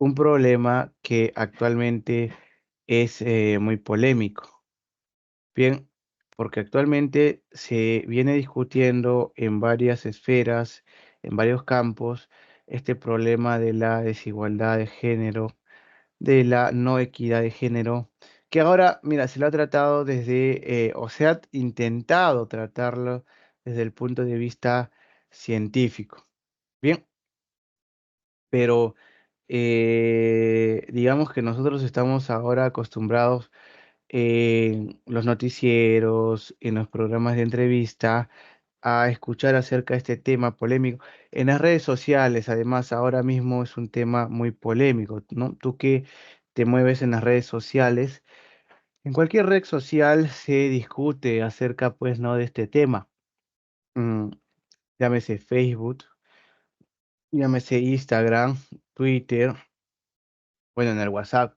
Speaker 1: un problema que actualmente es muy polémico. Bien, porque actualmente se viene discutiendo en varias esferas, en varios campos, este problema de la desigualdad de género, de la no equidad de género, que ahora, mira, se lo ha tratado desde, o se ha intentado tratarlo desde el punto de vista científico. Bien, pero digamos que nosotros estamos ahora acostumbrados en los noticieros, en los programas de entrevista, a escuchar acerca de este tema polémico. En las redes sociales, además, ahora mismo es un tema muy polémico, ¿no? Tú que te mueves en las redes sociales, en cualquier red social se discute acerca, pues, ¿no? De este tema. Mm, llámese Facebook, llámese Instagram, Twitter, bueno, en el WhatsApp,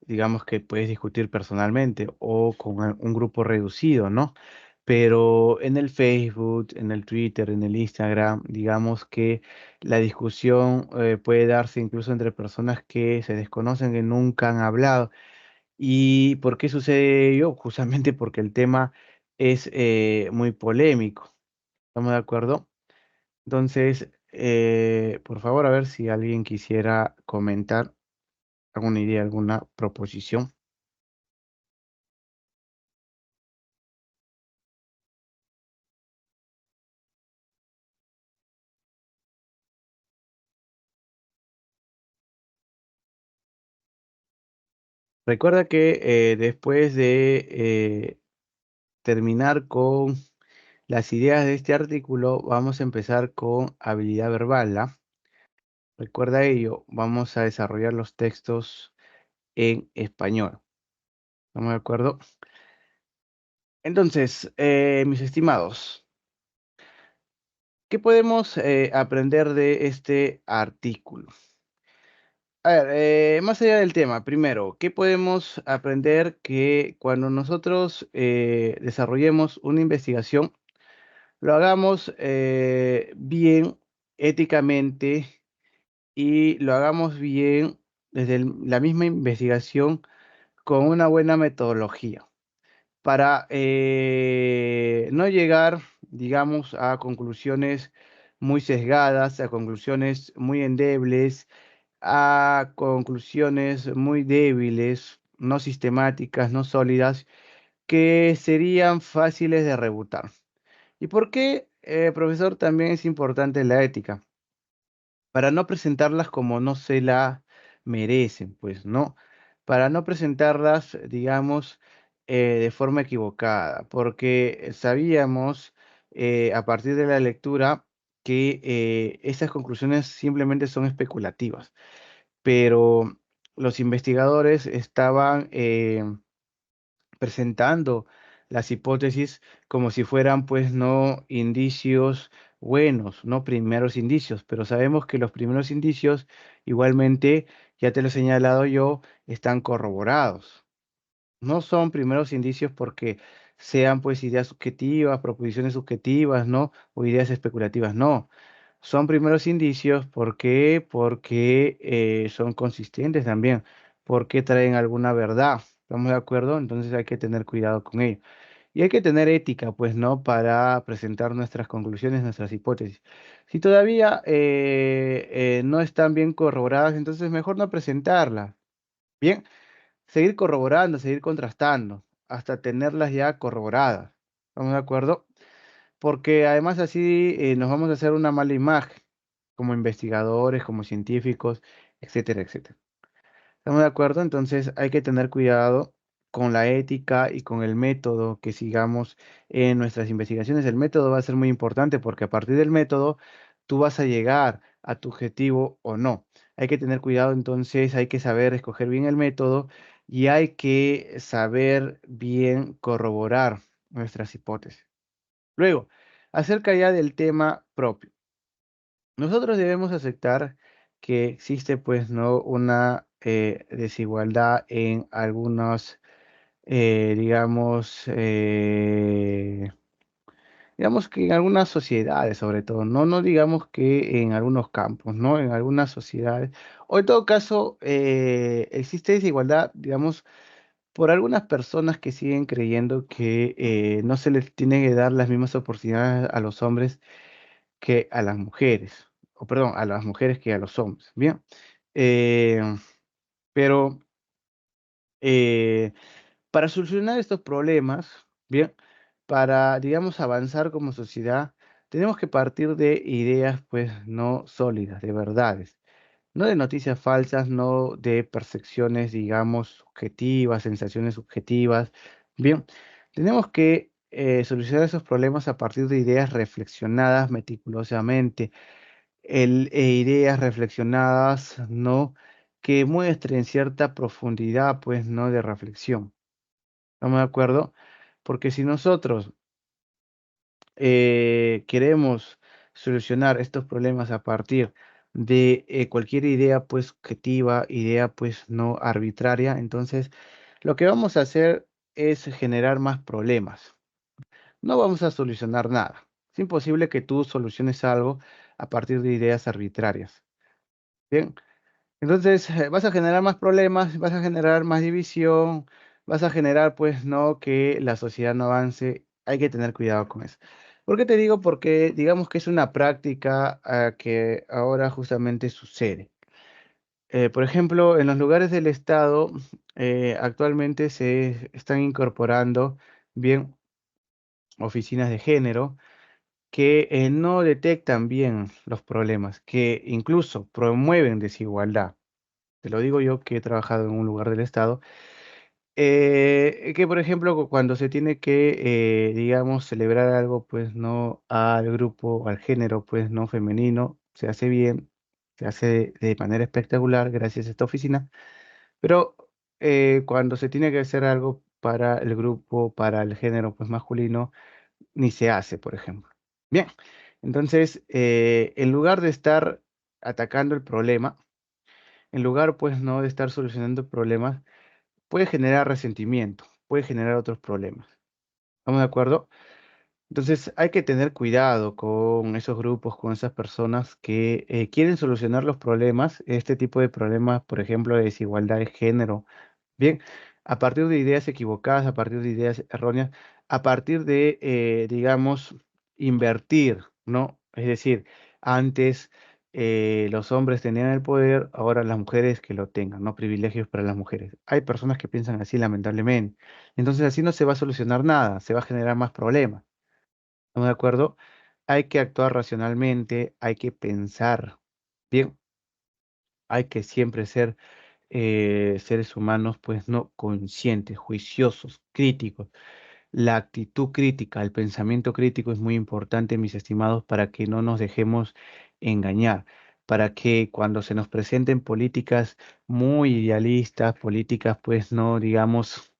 Speaker 1: digamos que puedes discutir personalmente o con un grupo reducido, ¿no? pero en el Facebook, en el Twitter, en el Instagram, digamos que la discusión puede darse incluso entre personas que se desconocen, que nunca han hablado. ¿Y por qué sucede ello? Justamente porque el tema es muy polémico. ¿Estamos de acuerdo? Entonces, por favor, a ver si alguien quisiera comentar alguna idea, alguna proposición. Recuerda que después de terminar con las ideas de este artículo, vamos a empezar con habilidad verbal, ¿ah? Recuerda ello, vamos a desarrollar los textos en español. ¿Estamos de acuerdo? Entonces, mis estimados, ¿qué podemos aprender de este artículo? A ver, más allá del tema, primero, ¿qué podemos aprender que cuando nosotros desarrollemos una investigación, lo hagamos bien éticamente y lo hagamos bien desde la misma investigación con una buena metodología para no llegar, digamos, a conclusiones muy sesgadas, a conclusiones muy endebles, a conclusiones muy débiles, no sistemáticas, no sólidas, que serían fáciles de rebutar. ¿Y por qué, profesor, también es importante la ética? Para no presentarlas como no se la merecen, pues, ¿no? Para no presentarlas, digamos, de forma equivocada, porque sabíamos a partir de la lectura que esas conclusiones simplemente son especulativas, pero los investigadores estaban presentando las hipótesis como si fueran, pues, no indicios buenos, no primeros indicios, pero sabemos que los primeros indicios, igualmente, ya te lo he señalado yo, están corroborados. No son primeros indicios porque sean, pues, ideas subjetivas, proposiciones subjetivas, ¿no? O ideas especulativas, no. Son primeros indicios, ¿por qué? Porque son consistentes también, porque traen alguna verdad. ¿Estamos de acuerdo? Entonces hay que tener cuidado con ello. Y hay que tener ética, pues, ¿no? Para presentar nuestras conclusiones, nuestras hipótesis. Si todavía no están bien corroboradas, entonces mejor no presentarlas. Bien, seguir corroborando, seguir contrastando, hasta tenerlas ya corroboradas. ¿Estamos de acuerdo? Porque además así nos vamos a hacer una mala imagen como investigadores, como científicos, etcétera, etcétera. ¿Estamos de acuerdo? Entonces hay que tener cuidado con la ética y con el método que sigamos en nuestras investigaciones. El método va a ser muy importante porque a partir del método tú vas a llegar a tu objetivo o no. Hay que tener cuidado, entonces hay que saber escoger bien el método y hay que saber bien corroborar nuestras hipótesis. Luego, acerca ya del tema propio. Nosotros debemos aceptar que existe, pues, ¿no? Una desigualdad en algunos, digamos, digamos que en algunas sociedades, sobre todo, no, no digamos que en algunos campos, ¿no? En algunas sociedades, o en todo caso, existe desigualdad, digamos, por algunas personas que siguen creyendo que no se les tiene que dar las mismas oportunidades a los hombres que a las mujeres, o perdón, a las mujeres que a los hombres, ¿bien? Eh, pero eh, para solucionar estos problemas, ¿bien? Para, digamos, avanzar como sociedad, tenemos que partir de ideas, pues, no sólidas, de verdades, no de noticias falsas, no de percepciones, digamos, subjetivas, sensaciones subjetivas, ¿bien? Tenemos que solucionar esos problemas a partir de ideas reflexionadas meticulosamente ideas reflexionadas, ¿no? Que muestren cierta profundidad, pues, ¿no? De reflexión. ¿Estamos de acuerdo? Porque si nosotros queremos solucionar estos problemas a partir de cualquier idea, pues, objetiva, idea, pues, no arbitraria, entonces lo que vamos a hacer es generar más problemas. no vamos a solucionar nada. Es imposible que tú soluciones algo a partir de ideas arbitrarias. Bien, entonces vas a generar más problemas, vas a generar más división, vas a generar, pues, no que la sociedad no avance. Hay que tener cuidado con eso. ¿Por qué te digo? Porque digamos que es una práctica que ahora justamente sucede. Por ejemplo, en los lugares del Estado actualmente se están incorporando bien oficinas de género que no detectan bien los problemas, que incluso promueven desigualdad. Te lo digo yo que he trabajado en un lugar del Estado, que por ejemplo cuando se tiene que, digamos, celebrar algo, pues no al grupo, al género, pues no femenino, se hace bien, se hace de manera espectacular gracias a esta oficina, pero cuando se tiene que hacer algo para el grupo, para el género, pues masculino, ni se hace, por ejemplo. Bien, entonces, en lugar de estar atacando el problema, en lugar, pues, no de estar solucionando problemas, puede generar resentimiento, puede generar otros problemas. ¿Estamos de acuerdo? Entonces, hay que tener cuidado con esos grupos, con esas personas que quieren solucionar los problemas, este tipo de problemas, por ejemplo, de desigualdad de género. Bien, a partir de ideas equivocadas, a partir de ideas erróneas, a partir de, digamos, invertir, ¿no? Es decir, antes los hombres tenían el poder, ahora las mujeres que lo tengan, ¿no? Privilegios para las mujeres. Hay personas que piensan así, lamentablemente. Entonces, así no se va a solucionar nada, se va a generar más problemas. ¿Estamos de acuerdo? Hay que actuar racionalmente, hay que pensar. Bien, hay que siempre ser seres humanos, pues no conscientes, juiciosos, críticos. La actitud crítica, el pensamiento crítico es muy importante, mis estimados, para que no nos dejemos engañar, para que cuando se nos presenten políticas muy idealistas, políticas, pues no, digamos,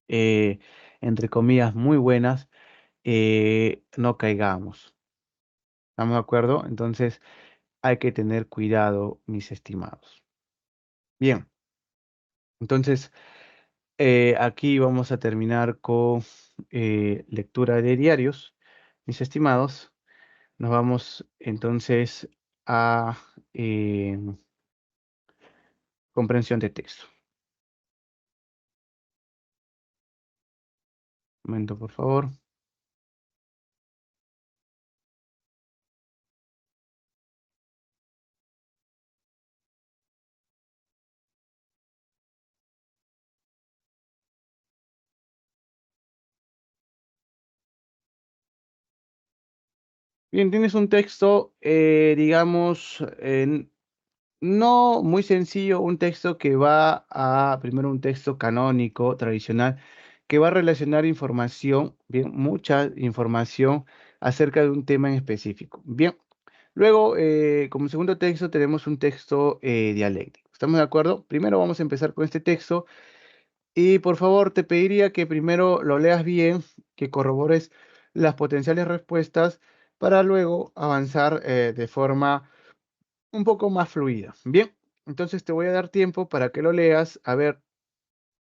Speaker 1: eh, entre comillas, muy buenas, no caigamos. ¿Estamos de acuerdo? Entonces hay que tener cuidado, mis estimados. Bien, entonces aquí vamos a terminar con lectura de diarios, mis estimados. Nos vamos entonces a eh, comprensión de texto. Un momento, por favor. Bien, tienes un texto, digamos, no muy sencillo, un texto que va a, primero un texto canónico, tradicional, que va a relacionar información, bien, mucha información acerca de un tema en específico. Bien, luego, como segundo texto, tenemos un texto dialéctico. ¿Estamos de acuerdo? Primero vamos a empezar con este texto y por favor te pediría que primero lo leas bien, que corrobores las potenciales respuestas para luego avanzar de forma un poco más fluida. Bien, entonces te voy a dar tiempo para que lo leas. A ver,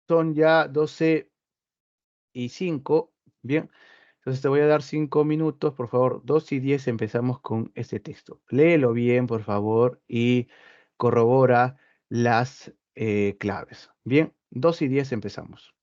Speaker 1: son ya 12:05. Bien, entonces te voy a dar 5 minutos, por favor. 2:10 empezamos con este texto. Léelo bien, por favor, y corrobora las claves. Bien, 2:10 empezamos.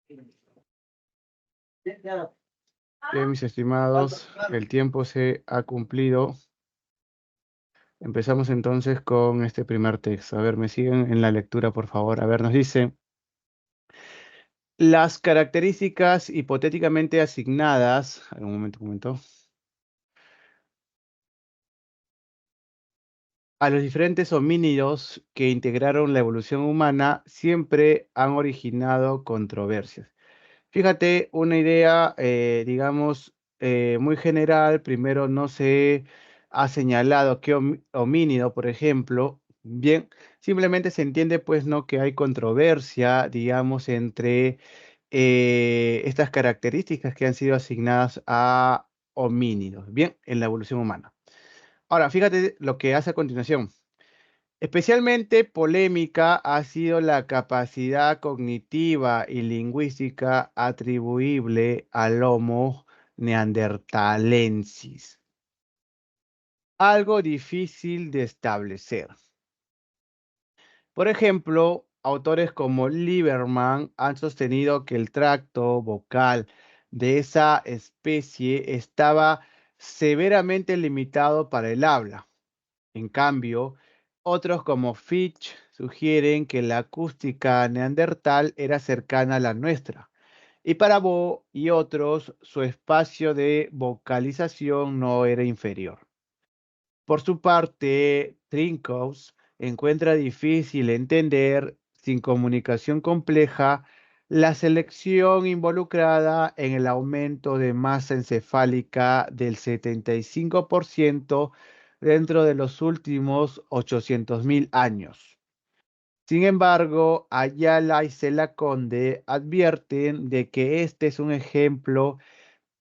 Speaker 1: Bien, mis estimados, el tiempo se ha cumplido. Empezamos entonces con este primer texto. A ver, me siguen en la lectura, por favor. A ver, nos dice, las características hipotéticamente asignadas, un momento, a los diferentes homínidos que integraron la evolución humana siempre han originado controversias. Fíjate, una idea, digamos, muy general. Primero, no se ha señalado qué homínido, por ejemplo. Bien, simplemente se entiende, pues, ¿no? Que hay controversia, digamos, entre estas características que han sido asignadas a homínidos, bien, en la evolución humana. Ahora, fíjate lo que hace a continuación. Especialmente polémica ha sido la capacidad cognitiva y lingüística atribuible al Homo neanderthalensis, algo difícil de establecer. Por ejemplo, autores como Lieberman han sostenido que el tracto vocal de esa especie estaba severamente limitado para el habla. En cambio, otros como Fitch sugieren que la acústica neandertal era cercana a la nuestra. Y para Bo y otros, su espacio de vocalización no era inferior. Por su parte, Trinkaus encuentra difícil entender, sin comunicación compleja, la selección involucrada en el aumento de masa encefálica del 75% dentro de los últimos 800.000 años. Sin embargo, Ayala y Conde advierten de que este es un ejemplo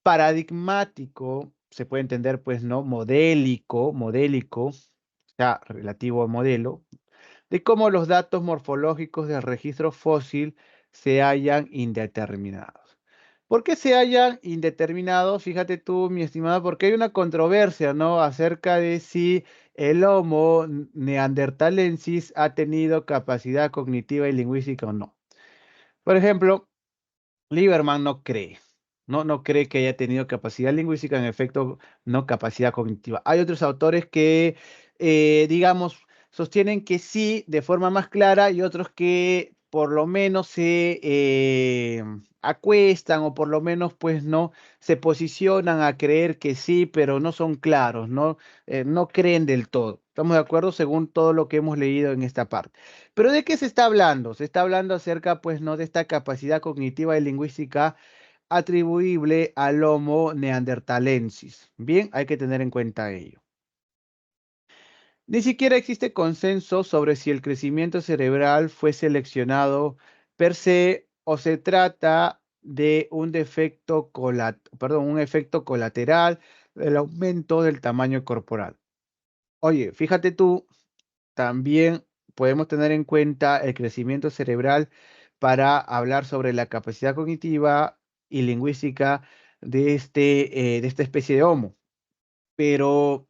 Speaker 1: paradigmático, se puede entender pues, ¿no? Modélico, o sea, relativo a modelo, de cómo los datos morfológicos del registro fósil se hallan indeterminados. ¿Por qué se hallan indeterminados? Fíjate tú, mi estimado, porque hay una controversia, ¿no? Acerca de si el Homo neanderthalensis ha tenido capacidad cognitiva y lingüística o no. Por ejemplo, Lieberman no cree. No cree que haya tenido capacidad lingüística, en efecto, no capacidad cognitiva. Hay otros autores que, digamos, sostienen que sí, de forma más clara, y otros que por lo menos se acuestan o por lo menos, pues, no se posicionan a creer que sí, pero no son claros, no creen del todo. ¿Estamos de acuerdo? Según todo lo que hemos leído en esta parte. Pero ¿de qué se está hablando? Se está hablando acerca, pues, ¿no? De esta capacidad cognitiva y lingüística atribuible al Homo neanderthalensis. Bien, hay que tener en cuenta ello. Ni siquiera existe consenso sobre si el crecimiento cerebral fue seleccionado per se o se trata de un un efecto colateral del aumento del tamaño corporal. Oye, fíjate tú, también podemos tener en cuenta el crecimiento cerebral para hablar sobre la capacidad cognitiva y lingüística de esta especie de Homo. Pero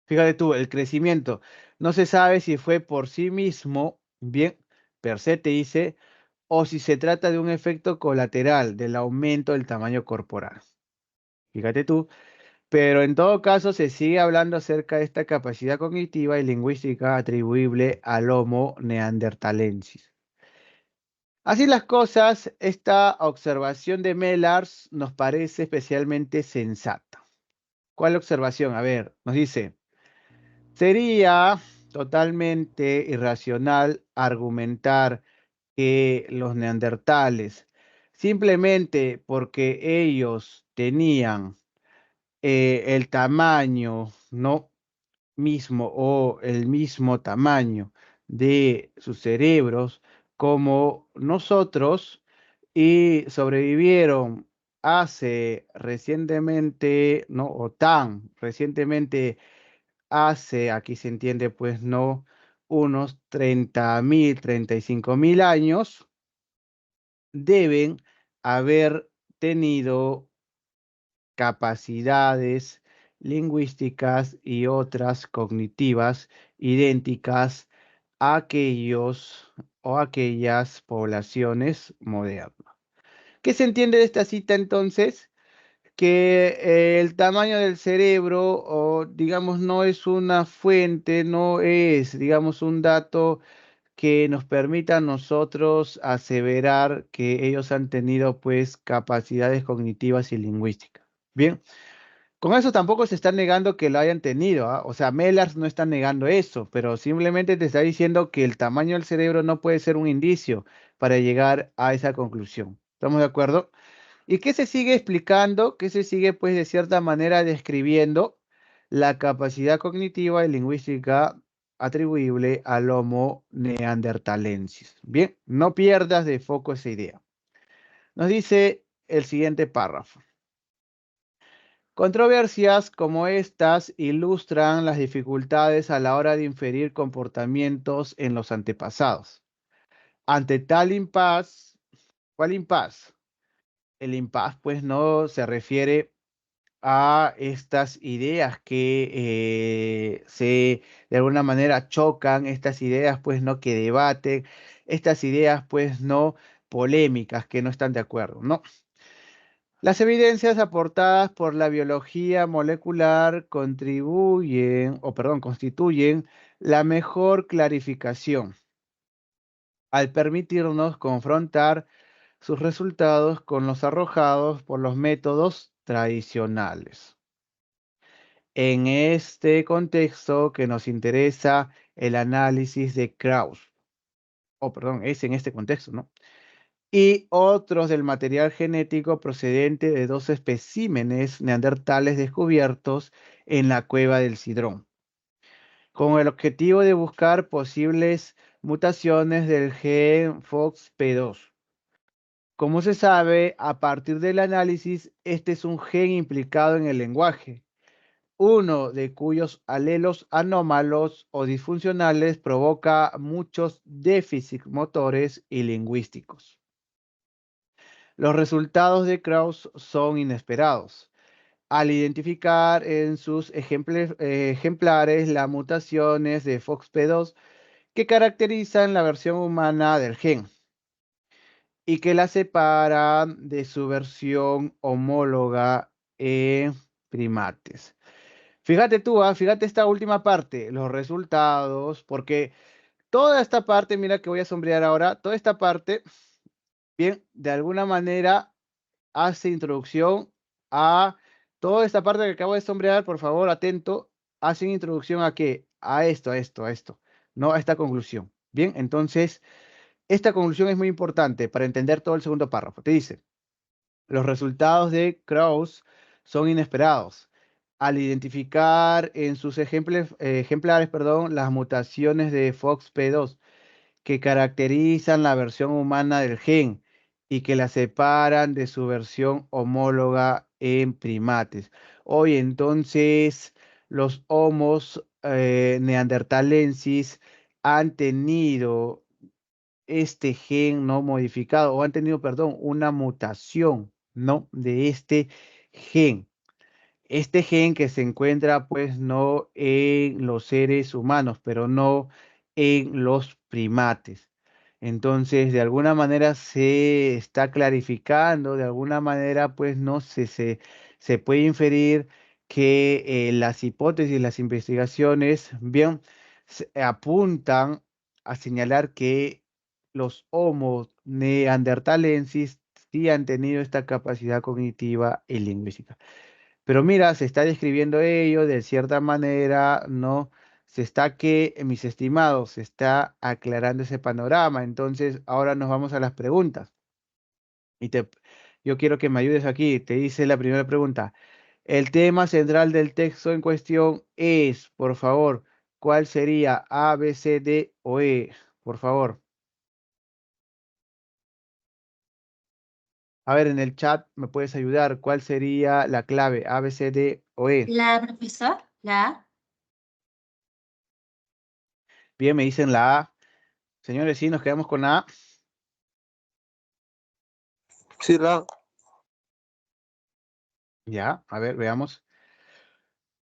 Speaker 1: fíjate tú, el crecimiento no se sabe si fue por sí mismo, bien, per se te dice, o si se trata de un efecto colateral del aumento del tamaño corporal. Fíjate tú, pero en todo caso se sigue hablando acerca de esta capacidad cognitiva y lingüística atribuible al Homo neanderthalensis. Así las cosas, esta observación de Mellars nos parece especialmente sensata. ¿Cuál observación? A ver, nos dice, sería totalmente irracional argumentar que los neandertales, simplemente porque ellos tenían el tamaño, ¿no? Mismo o el mismo tamaño de sus cerebros como nosotros y sobrevivieron hace recientemente, ¿no? O tan recientemente hace, aquí se entiende pues no, unos 30.000, 35.000 años, deben haber tenido capacidades lingüísticas y otras cognitivas idénticas a aquellos o aquellas poblaciones modernas. ¿Qué se entiende de esta cita entonces? Que el tamaño del cerebro, o digamos, no es una fuente, no es, digamos, un dato que nos permita a nosotros aseverar que ellos han tenido, pues, capacidades cognitivas y lingüísticas. Bien, con eso tampoco se está negando que lo hayan tenido, ¿ah? O sea, Mellars no está negando eso, pero simplemente te está diciendo que el tamaño del cerebro no puede ser un indicio para llegar a esa conclusión. ¿Estamos de acuerdo? ¿Y qué se sigue explicando? ¿Qué se sigue, pues, de cierta manera describiendo la capacidad cognitiva y lingüística atribuible al Homo neanderthalensis? Bien, no pierdas de foco esa idea. Nos dice el siguiente párrafo. Controversias como estas ilustran las dificultades a la hora de inferir comportamientos en los antepasados. Ante tal impas, ¿cuál impas? El impas, pues, no se refiere a estas ideas que de alguna manera chocan, estas ideas pues no que debaten, estas ideas pues no polémicas que no están de acuerdo, ¿no? Las evidencias aportadas por la biología molecular constituyen la mejor clarificación al permitirnos confrontar sus resultados con los arrojados por los métodos tradicionales. En este contexto que nos interesa el análisis de Krauss, es en este contexto, ¿no? Y otros del material genético procedente de dos especímenes neandertales descubiertos en la cueva del Sidrón, con el objetivo de buscar posibles mutaciones del gen FOXP2. Como se sabe, a partir del análisis, este es un gen implicado en el lenguaje, uno de cuyos alelos anómalos o disfuncionales provoca muchos déficits motores y lingüísticos. Los resultados de Krauss son inesperados. Al identificar en sus ejemplares las mutaciones de FOXP2 que caracterizan la versión humana del gen y que la separan de su versión homóloga en primates. Fíjate tú, fíjate esta última parte, los resultados, porque toda esta parte, mira que voy a sombrear ahora, toda esta parte, bien, de alguna manera hace introducción a toda esta parte que acabo de sombrear, por favor, atento, hace introducción a qué, a esto, no a esta conclusión. Bien, entonces, esta conclusión es muy importante para entender todo el segundo párrafo. Te dice, los resultados de Krauss son inesperados. Al identificar en sus ejemplares, las mutaciones de FOXP2 que caracterizan la versión humana del gen y que la separan de su versión homóloga en primates. Hoy entonces los homos neanderthalensis han tenido este gen no modificado, o han tenido, perdón, una mutación, ¿no? De gen. Este gen que se encuentra, pues, no en los seres humanos, pero no en los primates. Entonces, de alguna manera se está clarificando, de alguna manera, pues, no se puede inferir que las hipótesis, las investigaciones, bien, apuntan a señalar que los Homo neanderthalensis sí han tenido esta capacidad cognitiva y lingüística. Pero mira, se está describiendo ello de cierta manera, ¿no? Se está mis estimados, se está aclarando ese panorama. Entonces, ahora nos vamos a las preguntas. Y yo quiero que me ayudes aquí. Te dice la primera pregunta. El tema central del texto en cuestión es, por favor, ¿cuál sería A, B, C, D o E? Por favor. A ver, en el chat me puedes ayudar. ¿Cuál sería la clave? A, B, C, D o E.
Speaker 3: La profesor, la A.
Speaker 1: Bien, me dicen la A. Señores, sí, nos quedamos con la A.
Speaker 2: Sí, la
Speaker 1: Ya, a ver, veamos.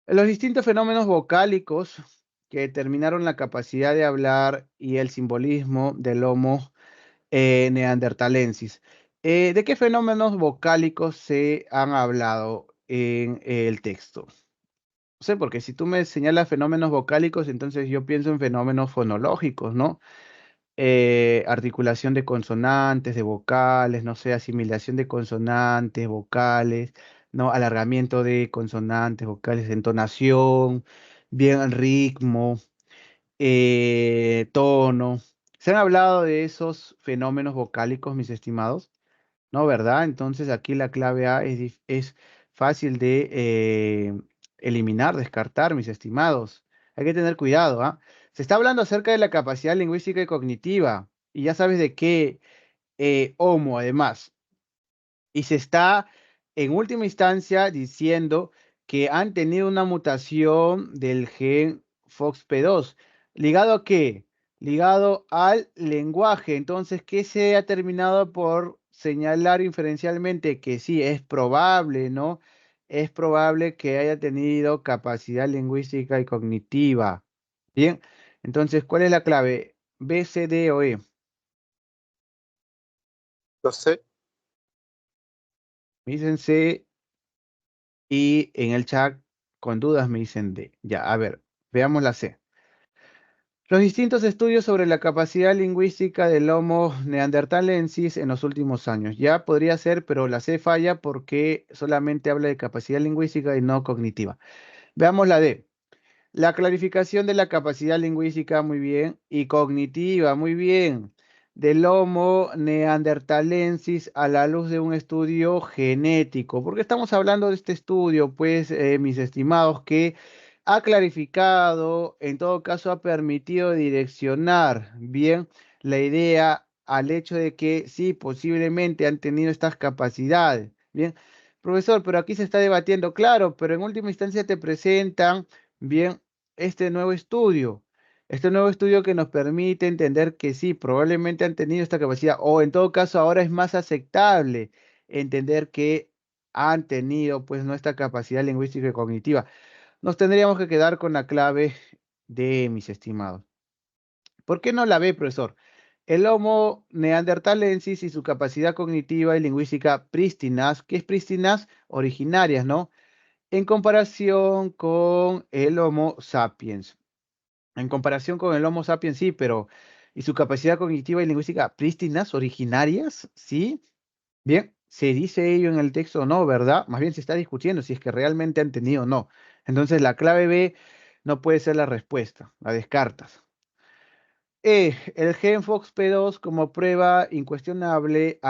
Speaker 1: Los distintos fenómenos vocálicos que determinaron la capacidad de hablar y el simbolismo del Homo neanderthalensis. ¿De qué fenómenos vocálicos se han hablado en el texto? No sé, porque si tú me señalas fenómenos vocálicos, entonces yo pienso en fenómenos fonológicos, ¿no? Articulación de consonantes, de vocales, no sé, asimilación de consonantes, vocales, ¿no? Alargamiento de consonantes, vocales, entonación, bien ritmo, tono. ¿Se han hablado de esos fenómenos vocálicos, mis estimados? ¿No, verdad? Entonces aquí la clave A es fácil de eliminar, descartar, mis estimados. Hay que tener cuidado, ¿ah? Se está hablando acerca de la capacidad lingüística y cognitiva, y ya sabes de qué homo, además. Y se está, en última instancia, diciendo que han tenido una mutación del gen FOXP2. ¿Ligado a qué? Ligado al lenguaje. Entonces, ¿qué se ha terminado por señalar inferencialmente? Que sí, es probable, ¿no? Es probable que haya tenido capacidad lingüística y cognitiva. Bien, entonces, ¿cuál es la clave? B, C, D o E.
Speaker 2: No sé.
Speaker 1: Me dicen C. Y en el chat, con dudas, me dicen D. Ya, a ver, veamos la C. Los distintos estudios sobre la capacidad lingüística del Homo neanderthalensis en los últimos años. Ya podría ser, pero la C falla porque solamente habla de capacidad lingüística y no cognitiva. Veamos la D. La clarificación de la capacidad lingüística, muy bien, y cognitiva, muy bien, del Homo neanderthalensis a la luz de un estudio genético. ¿Por qué estamos hablando de este estudio? Pues, mis estimados, que ha clarificado, en todo caso, ha permitido direccionar bien la idea al hecho de que sí, posiblemente han tenido estas capacidades. Bien, profesor, pero aquí se está debatiendo, claro, pero en última instancia te presentan, bien, este nuevo estudio que nos permite entender que sí, probablemente han tenido esta capacidad, o en todo caso ahora es más aceptable entender que han tenido pues nuestra capacidad lingüística y cognitiva. Nos tendríamos que quedar con la clave de, mis estimados. ¿Por qué no la ve, profesor? El Homo neanderthalensis y su capacidad cognitiva y lingüística prístinas, ¿qué es prístinas? Originarias, ¿no? En comparación con el Homo sapiens. En comparación con el Homo sapiens, sí, pero ¿y su capacidad cognitiva y lingüística prístinas, originarias? Sí. Bien, ¿se dice ello en el texto o no, verdad? Más bien se está discutiendo si es que realmente han tenido o no. Entonces la clave B no puede ser la respuesta, la descartas. El gen FOXP2 como prueba incuestionable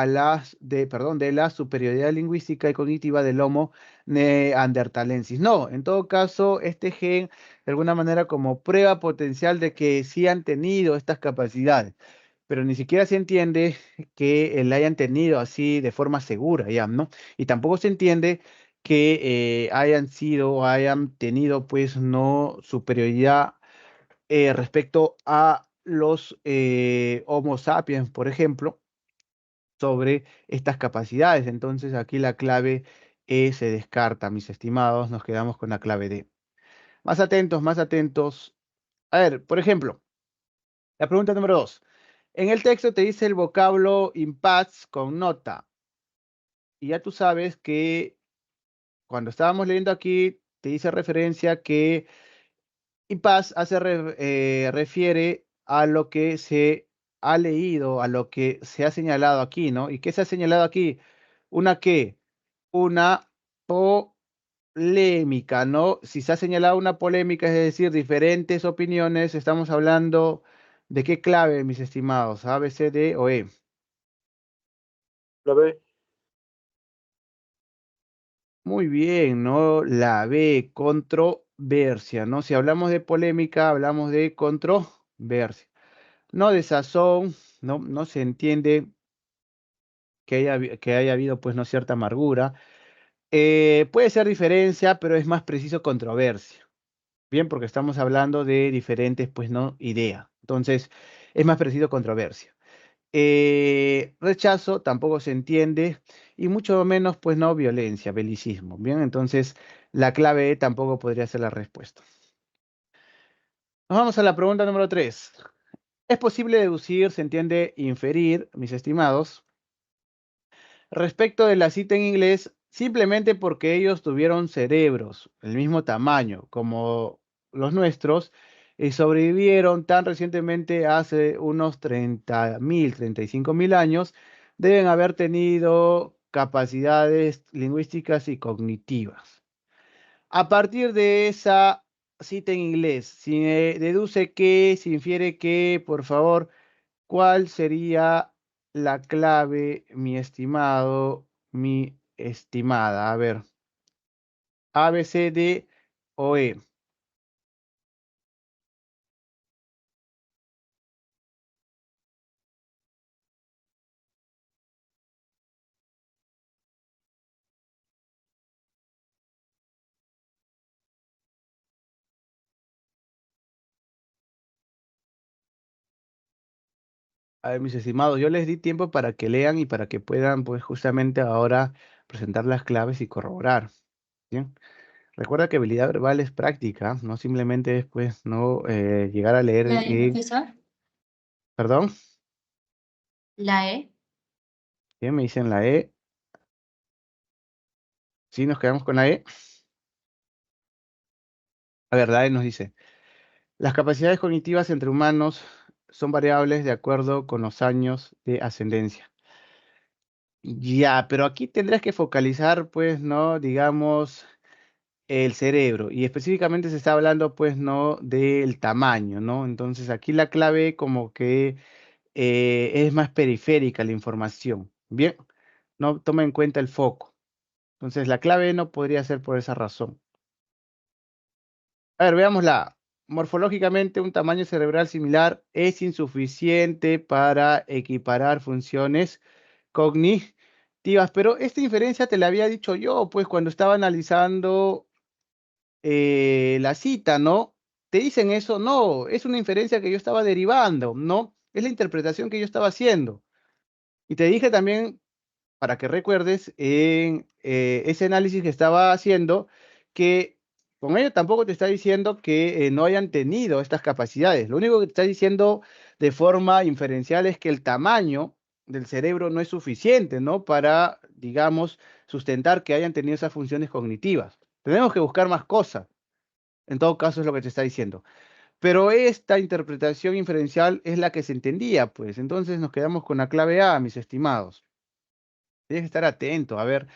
Speaker 1: de la superioridad lingüística y cognitiva del Homo neanderthalensis. No, en todo caso, este gen, de alguna manera, como prueba potencial de que sí han tenido estas capacidades, pero ni siquiera se entiende que la hayan tenido así de forma segura, ya, ¿no? Y tampoco se entiende que hayan sido o hayan tenido, pues, no superioridad respecto a los Homo sapiens, por ejemplo, sobre estas capacidades. Entonces aquí la clave E se descarta, mis estimados, nos quedamos con la clave D. Más atentos, más atentos. A ver, por ejemplo, la pregunta número 2. En el texto te dice el vocablo impasse con nota. Y ya tú sabes que cuando estábamos leyendo aquí, te dice referencia que y paz refiere a lo que se ha leído, a lo que se ha señalado aquí, ¿no? ¿Y qué se ha señalado aquí? ¿Una qué? Una polémica, ¿no? Si se ha señalado una polémica, es decir, diferentes opiniones, estamos hablando de qué clave, mis estimados, A, B, C, D o E.
Speaker 2: La B.
Speaker 1: Muy bien, ¿no? La B, controversia, ¿no? Si hablamos de polémica, hablamos de controversia. No de sazón, no, no se entiende que haya habido pues no cierta amargura. Puede ser diferencia, pero es más preciso controversia. Bien, porque estamos hablando de diferentes pues no ideas. Entonces, es más preciso controversia. Rechazo tampoco se entiende y mucho menos pues no violencia, belicismo. Bien, entonces la clave E tampoco podría ser la respuesta. Nos vamos a la pregunta número 3. ¿Es posible deducir, se entiende inferir, mis estimados, respecto de la cita en inglés, simplemente porque ellos tuvieron cerebros, el mismo tamaño como los nuestros, y sobrevivieron tan recientemente hace unos 30.000, 35.000 años, deben haber tenido capacidades lingüísticas y cognitivas. A partir de esa cita en inglés, si deduce que, si infiere que, por favor, ¿cuál sería la clave, mi estimado, mi estimada? A ver, A, B, C, D o E. A ver, mis estimados, yo les di tiempo para que lean y para que puedan, pues, justamente ahora presentar las claves y corroborar. Bien. Recuerda que habilidad verbal es práctica, no simplemente es, pues, no llegar a leer
Speaker 3: La E, profesor.
Speaker 1: perdón,
Speaker 3: La E.
Speaker 1: bien, me dicen la E. Sí, nos quedamos con la E. A ver, la E nos dice. Las capacidades cognitivas entre humanos son variables de acuerdo con los años de ascendencia. Ya, pero aquí tendrás que focalizar, pues, ¿no? Digamos, el cerebro. Y específicamente se está hablando, pues, ¿no? Del tamaño, ¿no? Entonces aquí la clave como que es más periférica la información. Bien, no toma en cuenta el foco. Entonces la clave no podría ser por esa razón. A ver, veámosla. Morfológicamente, un tamaño cerebral similar es insuficiente para equiparar funciones cognitivas, pero esta inferencia te la había dicho yo, pues cuando estaba analizando la cita, ¿no? ¿Te dicen eso? No, es una inferencia que yo estaba derivando, ¿no? Es la interpretación que yo estaba haciendo. Y te dije también para que recuerdes en ese análisis que estaba haciendo, que con ello tampoco te está diciendo que no hayan tenido estas capacidades. Lo único que te está diciendo de forma inferencial es que el tamaño del cerebro no es suficiente, ¿no? Para, digamos, sustentar que hayan tenido esas funciones cognitivas. Tenemos que buscar más cosas. En todo caso es lo que te está diciendo. Pero esta interpretación inferencial es la que se entendía, pues. Entonces nos quedamos con la clave A, mis estimados. Tienes que estar atento, a ver,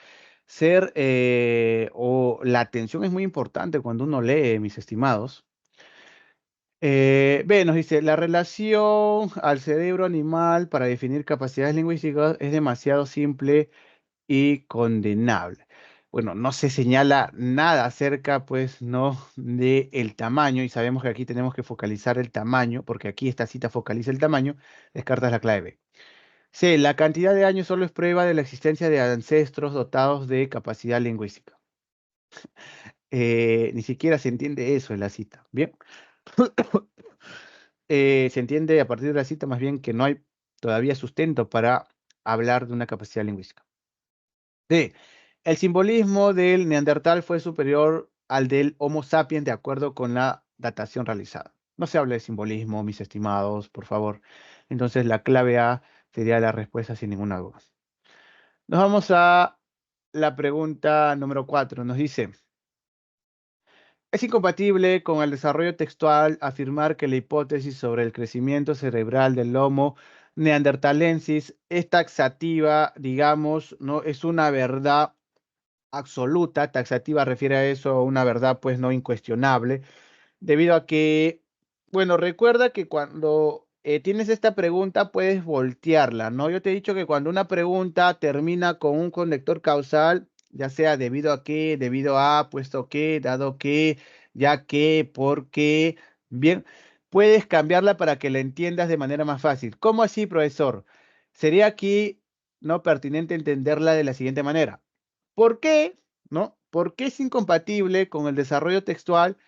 Speaker 1: o la atención es muy importante cuando uno lee, mis estimados. B nos dice, la relación al cerebro animal para definir capacidades lingüísticas es demasiado simple y condenable. Bueno, no se señala nada acerca, pues, no, de el tamaño, y sabemos que aquí tenemos que focalizar el tamaño, porque aquí esta cita focaliza el tamaño, descartas la clave B. C, la cantidad de años solo es prueba de la existencia de ancestros dotados de capacidad lingüística. Ni siquiera se entiende eso en la cita. Bien. Se entiende a partir de la cita más bien que no hay todavía sustento para hablar de una capacidad lingüística. D, el simbolismo del neandertal fue superior al del Homo sapiens de acuerdo con la datación realizada. No se habla de simbolismo, mis estimados, por favor. Entonces la clave A sería la respuesta sin ninguna duda. Nos vamos a la pregunta número 4. Nos dice, ¿es incompatible con el desarrollo textual afirmar que la hipótesis sobre el crecimiento cerebral del Homo neanderthalensis es taxativa, digamos, no es una verdad absoluta? Taxativa refiere a eso, a una verdad pues no incuestionable, debido a que, bueno, recuerda que cuando tienes esta pregunta puedes voltearla, ¿no? Yo te he dicho que cuando una pregunta termina con un conector causal, ya sea debido a qué, debido a, puesto que, dado que, ya que, por qué, bien, puedes cambiarla para que la entiendas de manera más fácil. ¿Cómo así, profesor? Sería aquí, ¿no? Pertinente entenderla de la siguiente manera. ¿Por qué? ¿No? ¿Por qué es incompatible con el desarrollo textual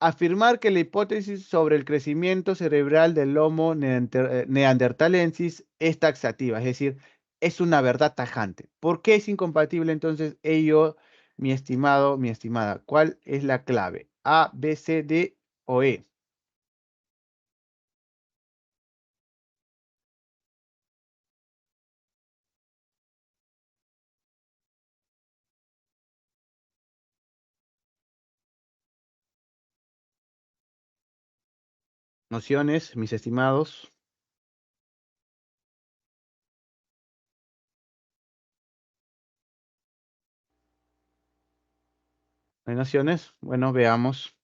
Speaker 1: afirmar que la hipótesis sobre el crecimiento cerebral del Homo neanderthalensis es taxativa? Es decir, es una verdad tajante. ¿Por qué es incompatible entonces ello, mi estimado, mi estimada? ¿Cuál es la clave? A, B, C, D o E. Nociones, mis estimados. ¿Hay nociones? Bueno, veamos.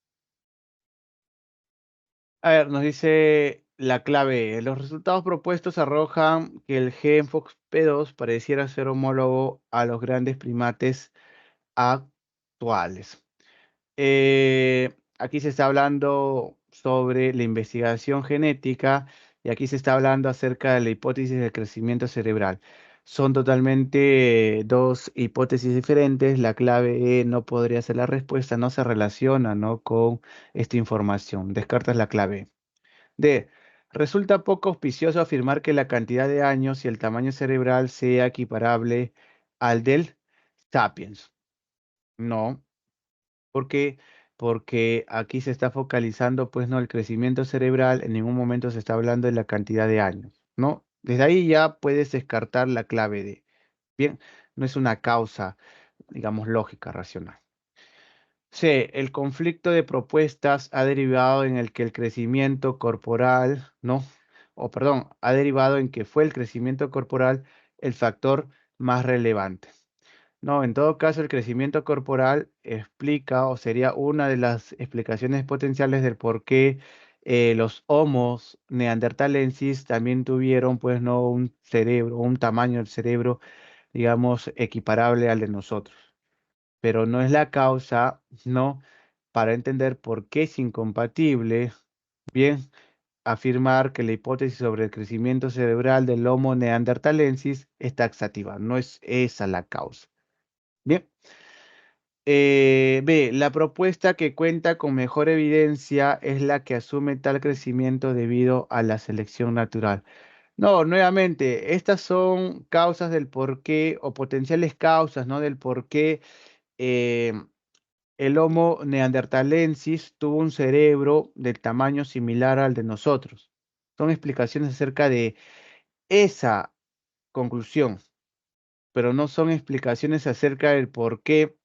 Speaker 1: A ver, nos dice la clave E. Los resultados propuestos arrojan que el gen FOXP2 pareciera ser homólogo a los grandes primates actuales. Aquí se está hablando sobre la investigación genética y aquí se está hablando acerca de la hipótesis del crecimiento cerebral. Son totalmente dos hipótesis diferentes. La clave E no podría ser la respuesta, no se relaciona, ¿no?, con esta información. Descartas la clave. D. Resulta poco auspicioso afirmar que la cantidad de años y el tamaño cerebral sea equiparable al del sapiens. No. ¿Por qué? Porque aquí se está focalizando, pues, no, el crecimiento cerebral, en ningún momento se está hablando de la cantidad de años, ¿no? Desde ahí ya puedes descartar la clave de, bien, no es una causa, digamos, lógica, racional. C, el conflicto de propuestas ha derivado en el que el crecimiento corporal, ¿no? O perdón, ha derivado en que fue el crecimiento corporal el factor más relevante. No, en todo caso, el crecimiento corporal explica o sería una de las explicaciones potenciales del por qué los Homos neanderthalensis también tuvieron, pues, no, un cerebro, un tamaño del cerebro, digamos, equiparable al de nosotros. Pero no es la causa, no, para entender por qué es incompatible, bien, afirmar que la hipótesis sobre el crecimiento cerebral del Homo neanderthalensis es taxativa. No es esa la causa. Bien. B, la propuesta que cuenta con mejor evidencia es la que asume tal crecimiento debido a la selección natural. No, nuevamente, estas son causas del por qué o potenciales causas, ¿no?, del por qué eh, el Homo neanderthalensis tuvo un cerebro del tamaño similar al de nosotros. Son explicaciones acerca de esa conclusión, pero no son explicaciones acerca del por qué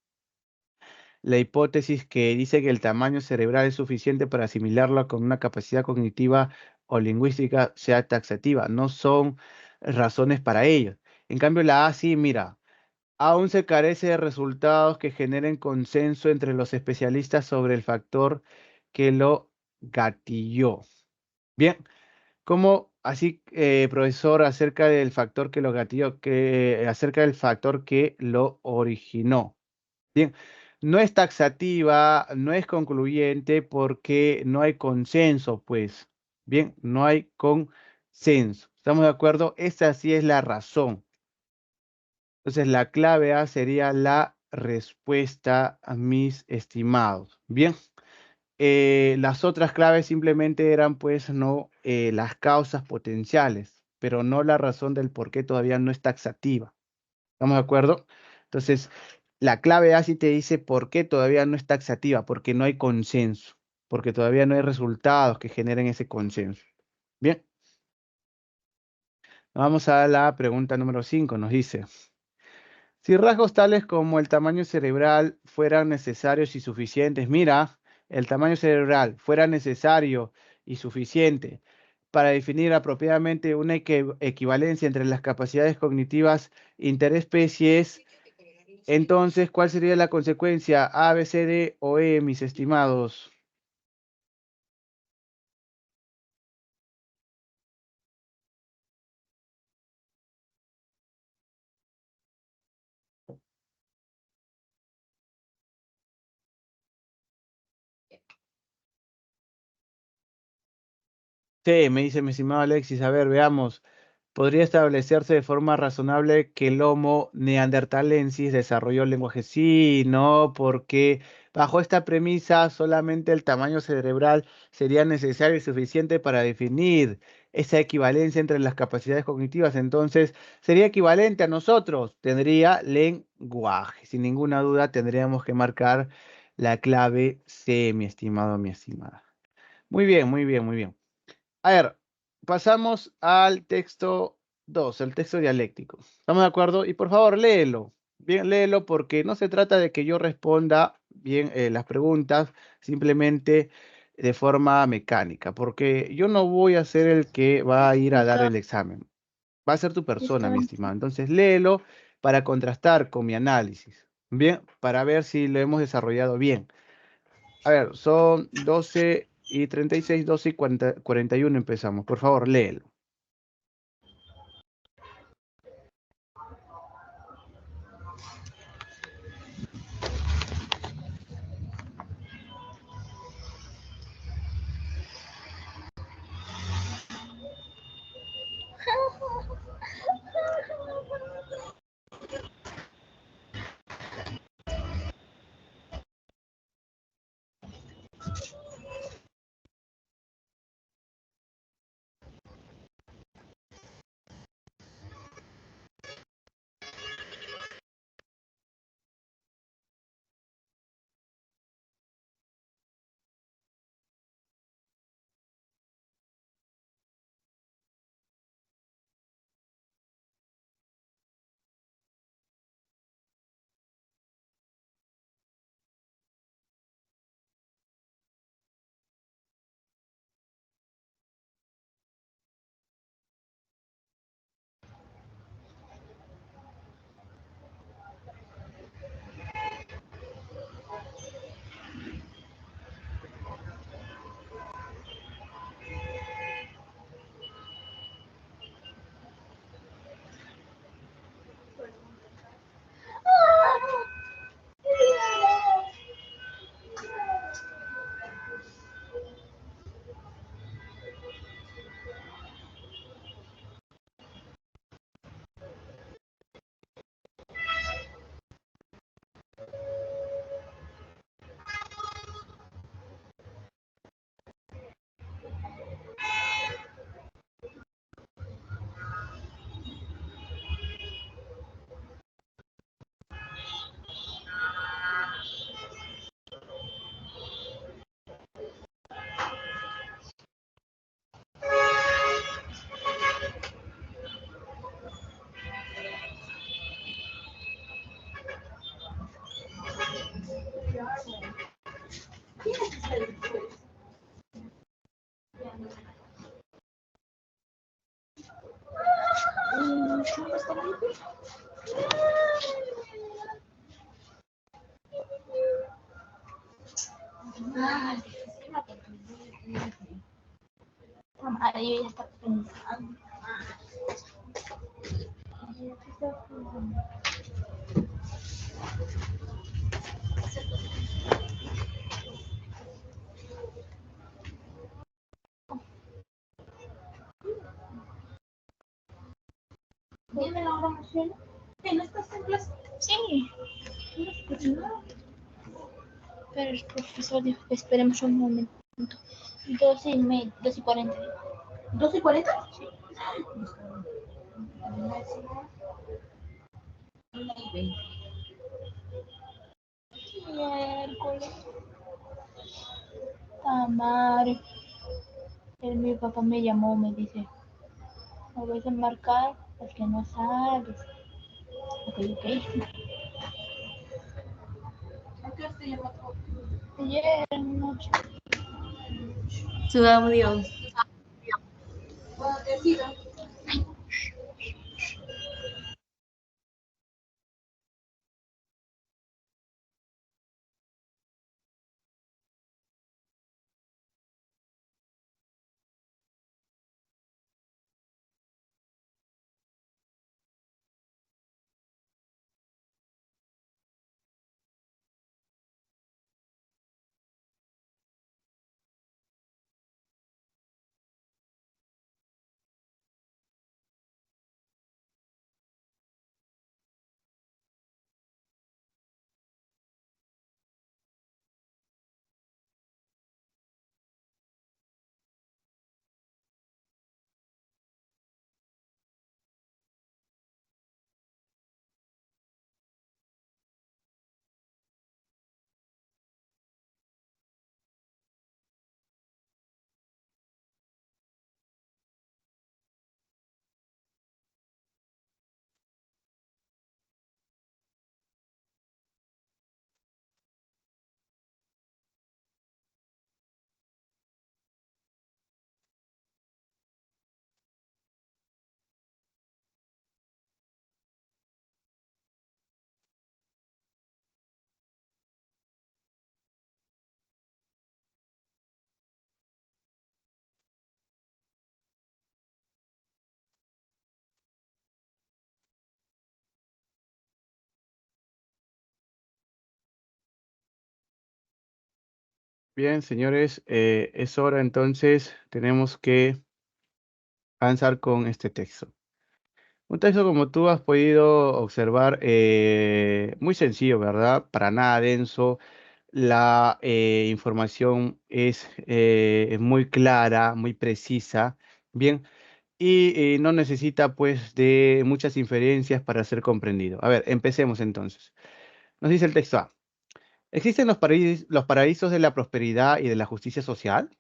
Speaker 1: la hipótesis que dice que el tamaño cerebral es suficiente para asimilarla con una capacidad cognitiva o lingüística sea taxativa. No son razones para ello. En cambio, la A sí, mira, aún se carece de resultados que generen consenso entre los especialistas sobre el factor que lo gatilló. Bien, ¿cómo así, profesor, acerca del factor que lo gatilló, acerca del factor que lo originó? Bien, no es taxativa, no es concluyente porque no hay consenso, pues. Bien, no hay consenso. ¿Estamos de acuerdo? Esa sí es la razón. Entonces, la clave A sería la respuesta a mis estimados. Bien, las otras claves simplemente eran, pues, no, las causas potenciales, pero no la razón del por qué todavía no es taxativa. ¿Estamos de acuerdo? Entonces, la clave A sí te dice por qué todavía no es taxativa, porque no hay consenso, porque todavía no hay resultados que generen ese consenso. Bien, vamos a la pregunta número 5. Nos dice, si rasgos tales como el tamaño cerebral fueran necesarios y suficientes, mira, el tamaño cerebral fuera necesario y suficiente para definir apropiadamente una equivalencia entre las capacidades cognitivas interespecies. Entonces, ¿cuál sería la consecuencia? A, B, C, D o E, mis estimados? Sí, me dice mi estimado Alexis. A ver, veamos. ¿Podría establecerse de forma razonable que el Homo neanderthalensis desarrolló el lenguaje? Sí, no, porque bajo esta premisa solamente el tamaño cerebral sería necesario y suficiente para definir esa equivalencia entre las capacidades cognitivas. Entonces, sería equivalente a nosotros, tendría lenguaje. Sin ninguna duda, tendríamos que marcar la clave C, mi estimado, mi estimada. Muy bien, muy bien, muy bien. A ver, pasamos al texto 2, el texto dialéctico. ¿Estamos de acuerdo? Y por favor, léelo. Bien, léelo porque no se trata de que yo responda bien las preguntas, simplemente de forma mecánica, porque yo no voy a ser el que va a ir a dar
Speaker 3: Acá
Speaker 1: el examen. Va a ser tu persona,
Speaker 3: está.
Speaker 1: mi estimado. Entonces, léelo para contrastar con mi análisis. Bien, para ver si lo hemos desarrollado bien. A ver, son 12:36, 12:41 empezamos. Por favor, léelo.
Speaker 3: Madre, yo ya está pensando. Dime la hora, Marcelo. ¿No estás en clase? Sí. Pero el profesor dijo que esperemos un momento. 12:30, 12:40. ¿12:40? Sí. 1:20. Miércoles. Tamare. Mi papá me llamó, me dice, ¿me vas a marcar? Porque no sabes. Ok, ok. ¿A qué hora te llamó? Ayer noche.
Speaker 4: Su audio.
Speaker 3: Cuando te siga.
Speaker 1: Bien, señores, es hora entonces, tenemos que avanzar con este texto. Un texto, como tú has podido observar, muy sencillo, ¿verdad? Para nada denso. La información es muy clara, muy precisa, bien, y no necesita pues de muchas inferencias para ser comprendido. A ver, empecemos entonces. Nos dice el texto A. ¿Existen los paraísos de la prosperidad y de la justicia social?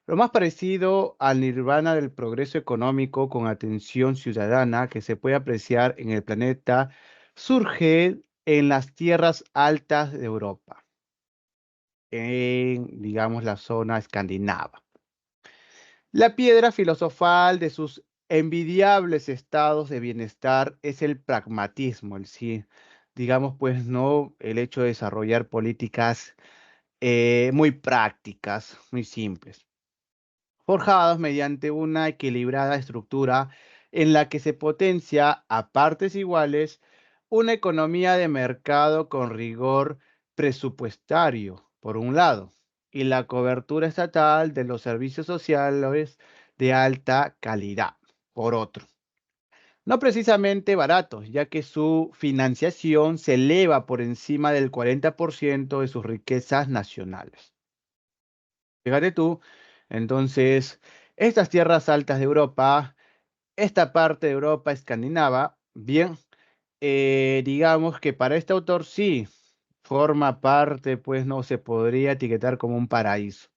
Speaker 1: Lo más parecido al nirvana del progreso económico con atención ciudadana que se puede apreciar en el planeta surge en las tierras altas de Europa, en, digamos, la zona escandinava. La piedra filosofal de sus envidiables estados de bienestar es el pragmatismo, el sí, digamos, pues no el hecho de desarrollar políticas muy prácticas, muy simples, forjados mediante una equilibrada estructura en la que se potencia a partes iguales una economía de mercado con rigor presupuestario, por un lado, y la cobertura estatal de los servicios sociales de alta calidad, por otro. No precisamente baratos, ya que su financiación se eleva por encima del 40% de sus riquezas nacionales. Fíjate tú, entonces, estas tierras altas de Europa, esta parte de Europa escandinava, bien, digamos que para este autor sí forma parte, pues no se podría etiquetar como un paraíso.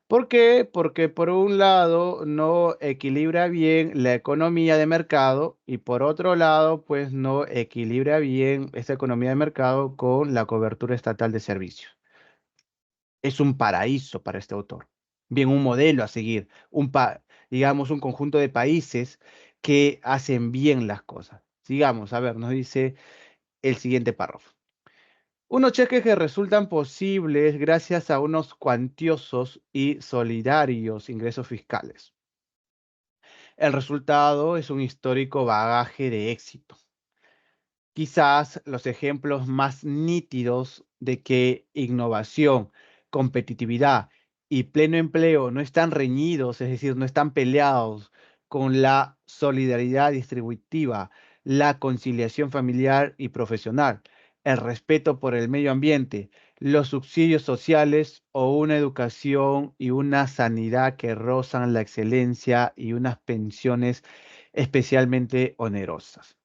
Speaker 1: ¿Por qué? Porque por un lado no equilibra bien la economía de mercado y por otro lado, pues no equilibra bien esa economía de mercado con la cobertura estatal de servicios. Es un paraíso para este autor. Bien, un modelo a seguir, digamos, un conjunto de países que hacen bien las cosas. Sigamos, a ver, nos dice el siguiente párrafo. Unos cheques que resultan posibles gracias a unos cuantiosos y solidarios ingresos fiscales. El resultado es un histórico bagaje de éxito. Quizás los ejemplos más nítidos de que innovación, competitividad y pleno empleo no están reñidos, es decir, no están peleados con la solidaridad distributiva, la conciliación familiar y profesional, el respeto por el medio ambiente, los subsidios sociales o una educación y una sanidad que rozan la excelencia y unas pensiones especialmente onerosas.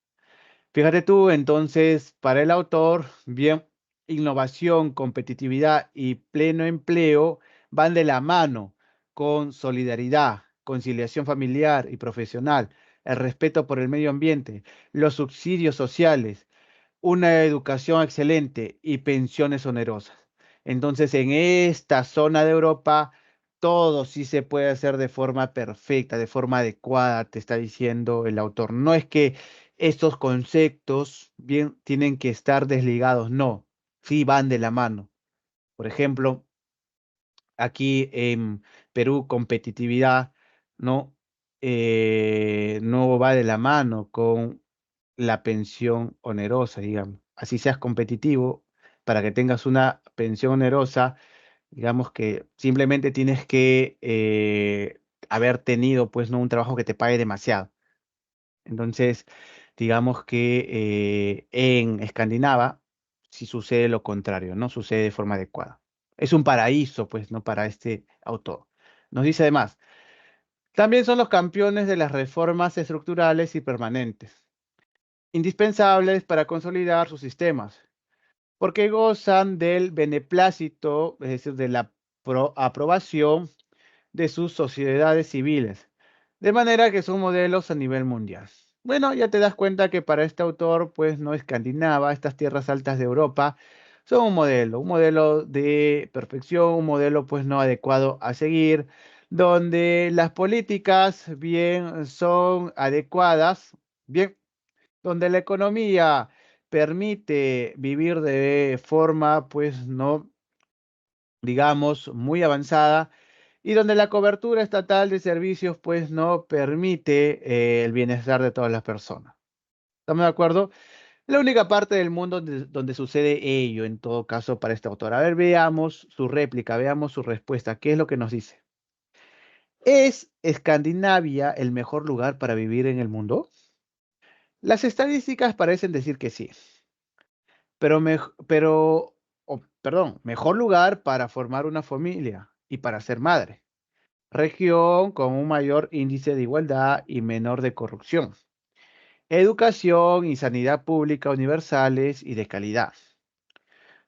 Speaker 1: Fíjate tú, entonces, para el autor, bien, innovación, competitividad y pleno empleo van de la mano con solidaridad, conciliación familiar y profesional, el respeto por el medio ambiente, los subsidios sociales, una educación excelente y pensiones onerosas. Entonces, en esta zona de Europa, todo sí se puede hacer de forma perfecta, de forma adecuada, te está diciendo el autor. No es que estos conceptos bien tienen que estar desligados, no, sí van de la mano. Por ejemplo, aquí en Perú, competitividad, ¿no? No va de la mano con la pensión onerosa, digamos. Así seas competitivo, para que tengas una pensión onerosa, digamos que simplemente tienes que haber tenido, pues, no un trabajo que te pague demasiado. Entonces, digamos que en Escandinava sí sucede lo contrario, no sucede de forma adecuada. Es un paraíso, pues, ¿no? Para este autor. Nos dice además, también son los campeones de las reformas estructurales y permanentes, indispensables para consolidar sus sistemas, porque gozan del beneplácito, es decir, de la aprobación de sus sociedades civiles, de manera que son modelos a nivel mundial. Bueno, ya te das cuenta que para este autor, pues no escandinava, estas tierras altas de Europa son un modelo de perfección, un modelo pues no adecuado a seguir, donde las políticas bien son adecuadas, bien, donde la economía permite vivir de forma pues no, digamos, muy avanzada y donde la cobertura estatal de servicios pues no permite el bienestar de todas las personas. ¿Estamos de acuerdo? La única parte del mundo donde sucede ello, en todo caso, para este autor. A ver, veamos su réplica, veamos su respuesta. ¿Qué es lo que nos dice? ¿Es Escandinavia el mejor lugar para vivir en el mundo? Las estadísticas parecen decir que sí, perdón, mejor lugar para formar una familia y para ser madre. Región con un mayor índice de igualdad y menor de corrupción. Educación y sanidad pública universales y de calidad.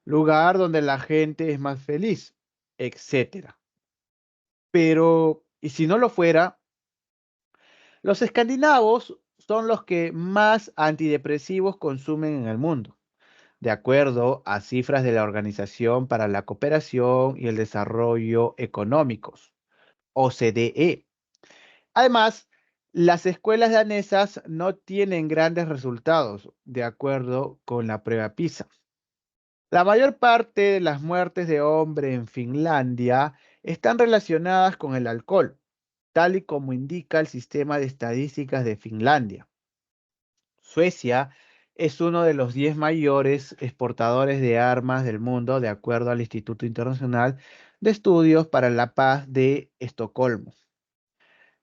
Speaker 1: Lugar donde la gente es más feliz, etcétera. Pero, ¿y si no lo fuera? Los escandinavos son los que más antidepresivos consumen en el mundo, de acuerdo a cifras de la Organización para la Cooperación y el Desarrollo Económicos, OCDE. Además, las escuelas danesas no tienen grandes resultados, de acuerdo con la prueba PISA. La mayor parte de las muertes de hombre en Finlandia están relacionadas con el alcohol, tal y como indica el sistema de estadísticas de Finlandia. Suecia es uno de los 10 mayores exportadores de armas del mundo, de acuerdo al Instituto Internacional de Estudios para la Paz de Estocolmo.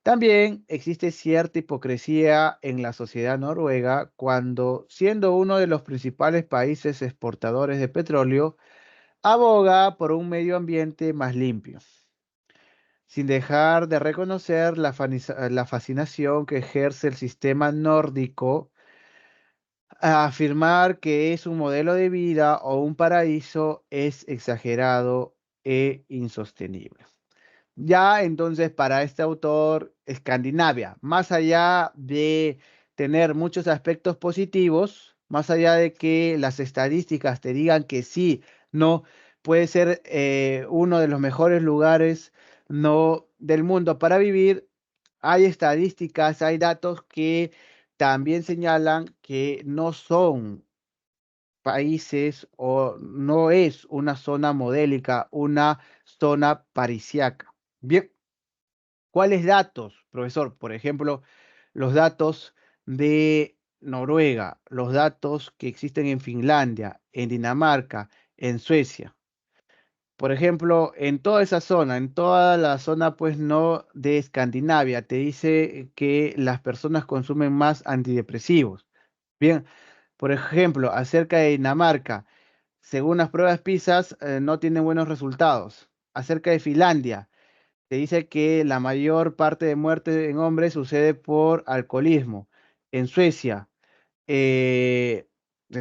Speaker 1: También existe cierta hipocresía en la sociedad noruega cuando, siendo uno de los principales países exportadores de petróleo, aboga por un medio ambiente más limpio, sin dejar de reconocer la fascinación que ejerce el sistema nórdico a afirmar que es un modelo de vida o un paraíso es exagerado e insostenible. Ya entonces para este autor, Escandinavia, más allá de tener muchos aspectos positivos, más allá de que las estadísticas te digan que sí, no, puede ser uno de los mejores lugares no del mundo para vivir, hay estadísticas, hay datos que también señalan que no son países o no es una zona modélica, una zona parisíaca. Bien, ¿cuáles datos, profesor? Por ejemplo, los datos de Noruega, los datos que existen en Finlandia, en Dinamarca, en Suecia. Por ejemplo, en toda esa zona, en toda la zona, pues no de Escandinavia, te dice que las personas consumen más antidepresivos. Bien, por ejemplo, acerca de Dinamarca, según las pruebas PISA, no tienen buenos resultados. Acerca de Finlandia, te dice que la mayor parte de muertes en hombres sucede por alcoholismo. En Suecia, en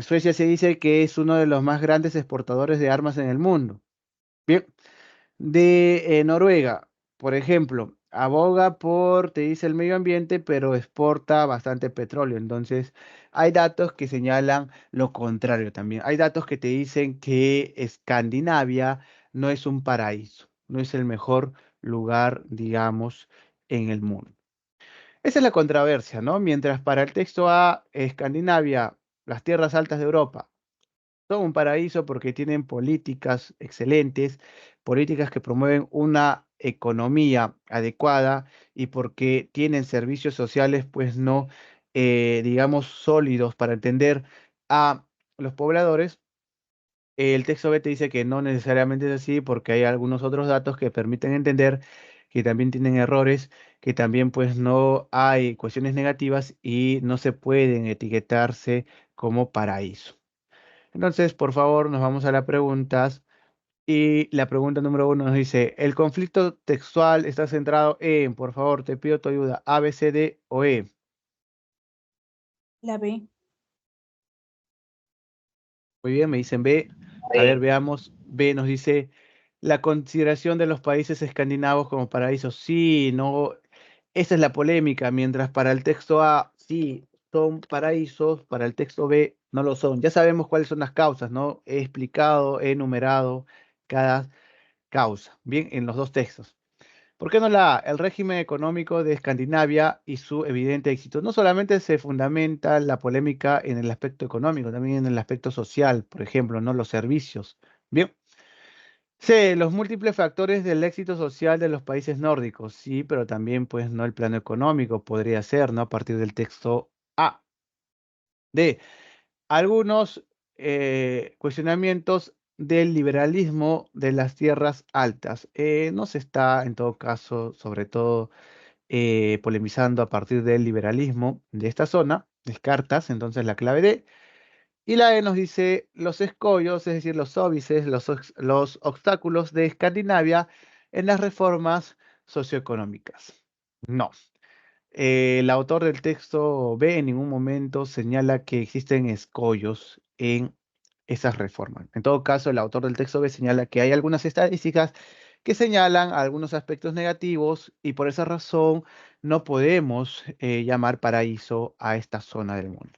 Speaker 1: Suecia se dice que es uno de los más grandes exportadores de armas en el mundo. Bien, de Noruega, por ejemplo, aboga por, te dice el medio ambiente, pero exporta bastante petróleo. Entonces, hay datos que señalan lo contrario también. Hay datos que te dicen que Escandinavia no es un paraíso, no es el mejor lugar, digamos, en el mundo. Esa es la controversia, ¿no? Mientras para el texto A, Escandinavia, las tierras altas de Europa, son un paraíso porque tienen políticas excelentes, políticas que promueven una economía adecuada y porque tienen servicios sociales, pues no, digamos, sólidos para entender a los pobladores. El texto B te dice que no necesariamente es así porque hay algunos otros datos que permiten entender que también tienen errores, que también pues no hay cuestiones negativas y no se pueden etiquetarse como paraíso. Entonces, por favor, nos vamos a las preguntas. Y la pregunta número uno nos dice, el conflicto textual está centrado en, por favor, te pido tu ayuda, A, B, C, D o E.
Speaker 4: La B.
Speaker 1: Muy bien, me dicen B. A ver, veamos. B nos dice, la consideración de los países escandinavos como paraísos. Sí, no. Esa es la polémica. Mientras para el texto A, sí, son paraísos, para el texto B, no lo son. Ya sabemos cuáles son las causas, ¿no? He explicado, he enumerado cada causa, bien, en los dos textos. ¿Por qué no la A? El régimen económico de Escandinavia y su evidente éxito. No solamente se fundamenta la polémica en el aspecto económico, también en el aspecto social, por ejemplo, ¿no? Los servicios. Bien. C, los múltiples factores del éxito social de los países nórdicos. Sí, pero también, pues, no el plano económico podría ser, ¿no? A partir del texto A. D, algunos cuestionamientos del liberalismo de las tierras altas. No se está, en todo caso, sobre todo, polemizando a partir del liberalismo de esta zona, descartas entonces la clave D. Y la E nos dice los escollos, es decir, los óbices, los obstáculos de Escandinavia en las reformas socioeconómicas. No. El autor del texto B en ningún momento señala que existen escollos en esas reformas. En todo caso, el autor del texto B señala que hay algunas estadísticas que señalan algunos aspectos negativos y por esa razón no podemos llamar paraíso a esta zona del mundo.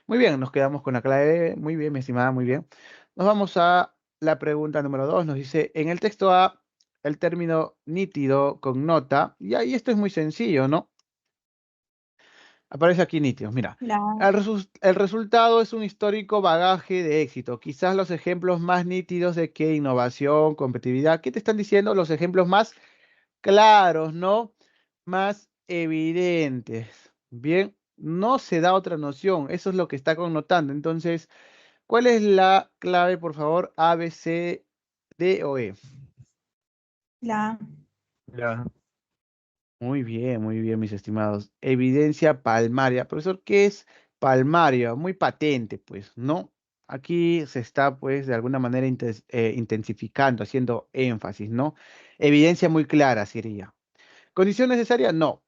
Speaker 1: Muy bien, nos quedamos con la clave. Muy bien, mi estimada, muy bien. Nos vamos a la pregunta número 2. Nos dice, en el texto A, el término nítido connota, y ahí esto es muy sencillo, ¿no? Aparece aquí nítido, mira.
Speaker 4: La,
Speaker 1: El resultado es un histórico bagaje de éxito. Quizás los ejemplos más nítidos de que innovación, competitividad, ¿qué te están diciendo? Los ejemplos más claros, ¿no? Más evidentes. Bien, no se da otra noción. Eso es lo que está connotando. Entonces, ¿cuál es la clave, por favor? A, B, C, D o E.
Speaker 4: la,
Speaker 1: Ya. Muy bien, mis estimados. Evidencia palmaria. Profesor, ¿qué es palmaria? Muy patente, pues, ¿no? Aquí se está, pues, de alguna manera intensificando, haciendo énfasis, ¿no? Evidencia muy clara sería. ¿Condición necesaria? No.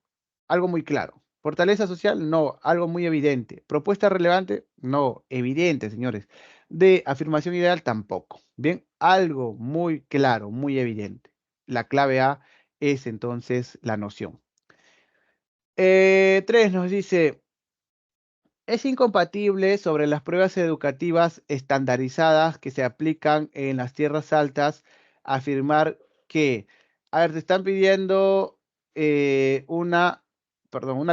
Speaker 1: Algo muy claro. ¿Fortaleza social? No. Algo muy evidente. ¿Propuesta relevante? No. Evidente, señores. De afirmación ideal tampoco. Bien, algo muy claro, muy evidente. La clave A es entonces la noción. 3 nos dice, es incompatible sobre las pruebas educativas estandarizadas que se aplican en las tierras altas afirmar que, a ver, te están pidiendo una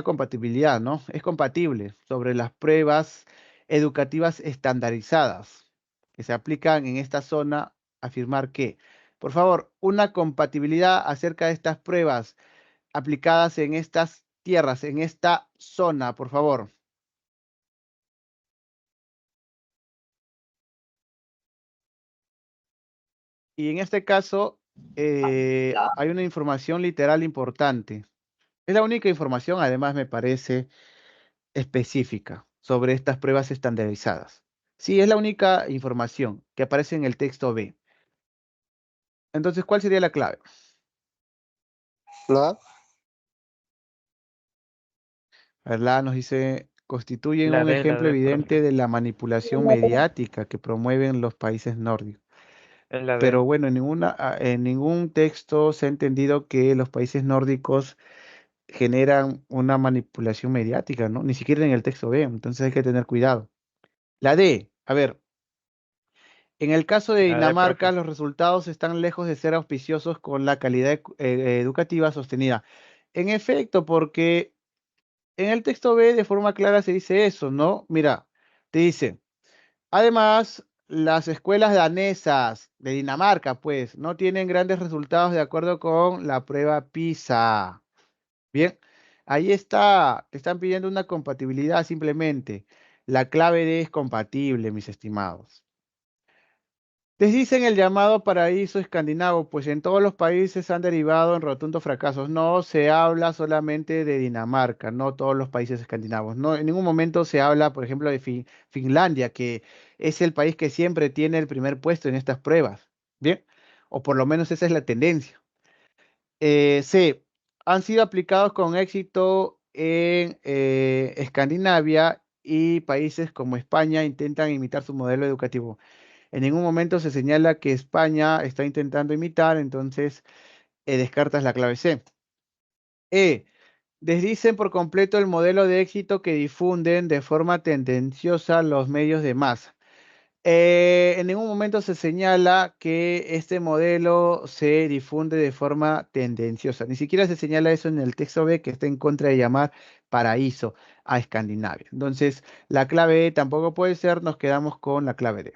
Speaker 1: compatibilidad, ¿no? Es compatible sobre las pruebas educativas estandarizadas que se aplican en esta zona, afirmar que, por favor, una compatibilidad acerca de estas pruebas aplicadas en estas tierras, en esta zona, por favor. Y en este caso hay una información literal importante. Es la única información, además me parece específica sobre estas pruebas estandarizadas. Sí, es la única información que aparece en el texto B. Entonces, ¿cuál sería la clave?
Speaker 2: La,
Speaker 1: ¿Verdad? Nos dice, constituyen
Speaker 5: La
Speaker 1: un
Speaker 5: D,
Speaker 1: ejemplo
Speaker 5: profe.
Speaker 1: evidente de la manipulación mediática que promueven los países nórdicos.
Speaker 5: Es la
Speaker 1: Pero
Speaker 5: D.
Speaker 1: bueno, en ningún texto se ha entendido que los países nórdicos generan una manipulación mediática, ¿no? Ni siquiera en el texto B, entonces hay que tener cuidado. La D, a ver, en el caso de
Speaker 5: La D,
Speaker 1: Dinamarca,
Speaker 5: profe.
Speaker 1: los resultados están lejos de ser auspiciosos con la calidad educativa sostenida. En efecto, porque en el texto B de forma clara se dice eso, ¿no? Mira, te dice, además, las escuelas danesas de Dinamarca, pues, no tienen grandes resultados de acuerdo con la prueba PISA. Bien, ahí está, te están pidiendo una compatibilidad simplemente. La clave D es compatible, mis estimados. Les dicen el llamado paraíso escandinavo, pues en todos los países han derivado en rotundos fracasos. No se habla solamente de Dinamarca, no todos los países escandinavos. No, en ningún momento se habla, por ejemplo, de Finlandia, que es el país que siempre tiene el primer puesto en estas pruebas. Bien, o por lo menos esa es la tendencia. C. Han sido aplicados con éxito en Escandinavia y países como España intentan imitar su modelo educativo. En ningún momento se señala que España está intentando imitar, entonces descartas la clave C. E. Desdicen por completo el modelo de éxito que difunden de forma tendenciosa los medios de masa. En ningún momento se señala que este modelo se difunde de forma tendenciosa. Ni siquiera se señala eso en el texto B, que está en contra de llamar paraíso a Escandinavia. Entonces, la clave E tampoco puede ser, nos quedamos con la clave D.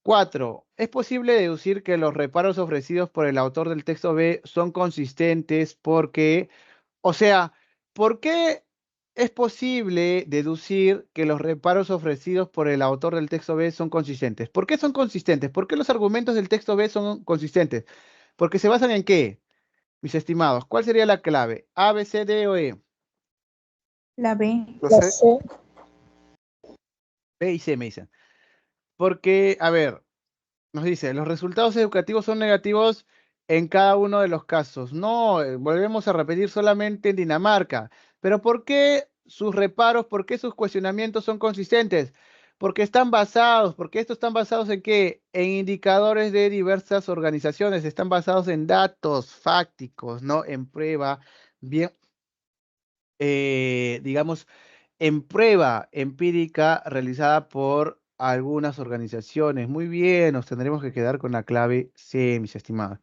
Speaker 1: 4. Es posible deducir que los reparos ofrecidos por el autor del texto B son consistentes porque, o sea, ¿por qué es posible deducir que los reparos ofrecidos por el autor del texto B son consistentes. ¿Por qué son consistentes? ¿Por qué los argumentos del texto B son consistentes? Porque se basan en qué, mis estimados. ¿Cuál sería la clave? ¿A, B, C, D o E?
Speaker 4: La B.
Speaker 2: No sé.
Speaker 1: B y C me dicen. Porque, a ver, nos dice, los resultados educativos son negativos en cada uno de los casos. No, volvemos a repetir solamente en Dinamarca. Pero ¿por qué sus reparos, por qué sus cuestionamientos son consistentes? Porque porque estos están basados en qué? En indicadores de diversas organizaciones, están basados en datos fácticos, ¿no? En prueba, bien, digamos, en prueba empírica realizada por algunas organizaciones. Muy bien, nos tendremos que quedar con la clave C, mis estimados.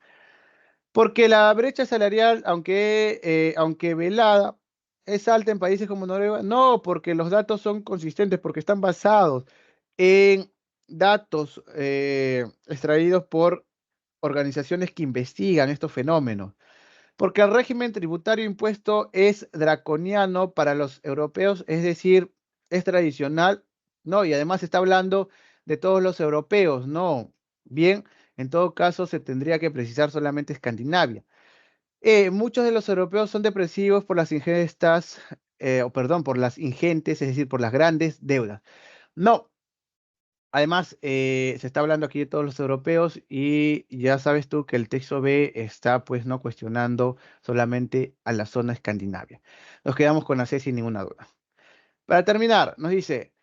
Speaker 1: Porque la brecha salarial, aunque velada, es alta en países como Noruega. No, porque los datos son consistentes, porque están basados en datos extraídos por organizaciones que investigan estos fenómenos. Porque el régimen tributario impuesto es draconiano para los europeos, es decir, es tradicional, ¿no? Y además está hablando de todos los europeos, ¿no? Bien, en todo caso se tendría que precisar solamente Escandinavia. Muchos de los europeos son depresivos por las ingestas, por las ingentes, es decir, por las grandes deudas. No, además, se está hablando aquí de todos los europeos y ya sabes tú que el texto B está pues no cuestionando solamente a la zona escandinavia. Nos quedamos con la C sin ninguna duda. Para terminar, nos dice,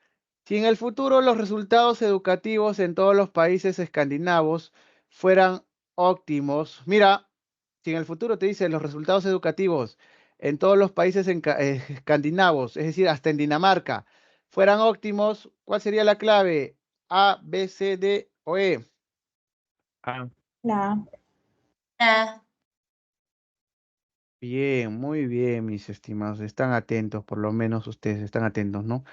Speaker 1: si en el futuro los resultados educativos en todos los países escandinavos fueran óptimos, mira, si en el futuro te dice los resultados educativos en todos los países escandinavos, es decir, hasta en Dinamarca, fueran óptimos, ¿cuál sería la clave? A, B, C, D o E.
Speaker 2: Ah,
Speaker 4: La A.
Speaker 3: Ah,
Speaker 1: Bien, muy bien, mis estimados. Están atentos, por lo menos ustedes están atentos, ¿no?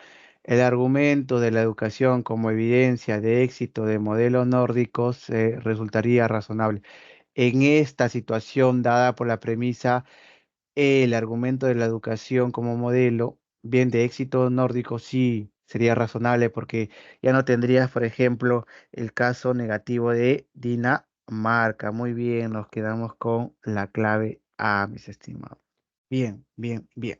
Speaker 1: El argumento de la educación como evidencia de éxito de modelos nórdicos resultaría razonable. En esta situación dada por la premisa, el argumento de la educación como modelo, bien de éxito nórdico, sí sería razonable porque ya no tendrías, por ejemplo, el caso negativo de Dinamarca. Muy bien, nos quedamos con la clave A, mis estimados. Bien, bien, bien.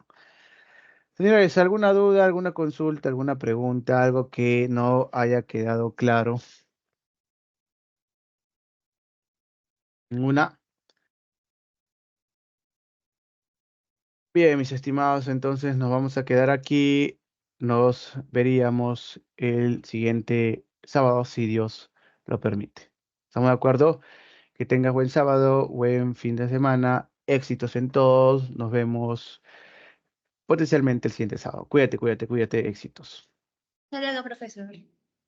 Speaker 1: Señores, ¿alguna duda, alguna consulta, alguna pregunta, algo que no haya quedado claro? ¿Ninguna? Bien, mis estimados, entonces nos vamos a quedar aquí. Nos veríamos el siguiente sábado, si Dios lo permite. ¿Estamos de acuerdo? Que tengas buen sábado, buen fin de semana, éxitos en todos. Nos vemos potencialmente el siguiente sábado. Cuídate, cuídate, cuídate, éxitos.
Speaker 3: hasta luego, profesor.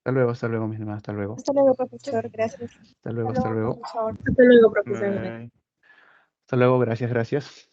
Speaker 1: Hasta luego, mis hermanos, hasta luego.
Speaker 4: Hasta luego, profesor. Gracias.
Speaker 1: Hasta luego,
Speaker 4: Hasta
Speaker 1: hasta
Speaker 4: luego,
Speaker 1: luego.
Speaker 4: profesor.
Speaker 3: Hasta luego, profesor.
Speaker 1: Hasta luego, gracias, gracias.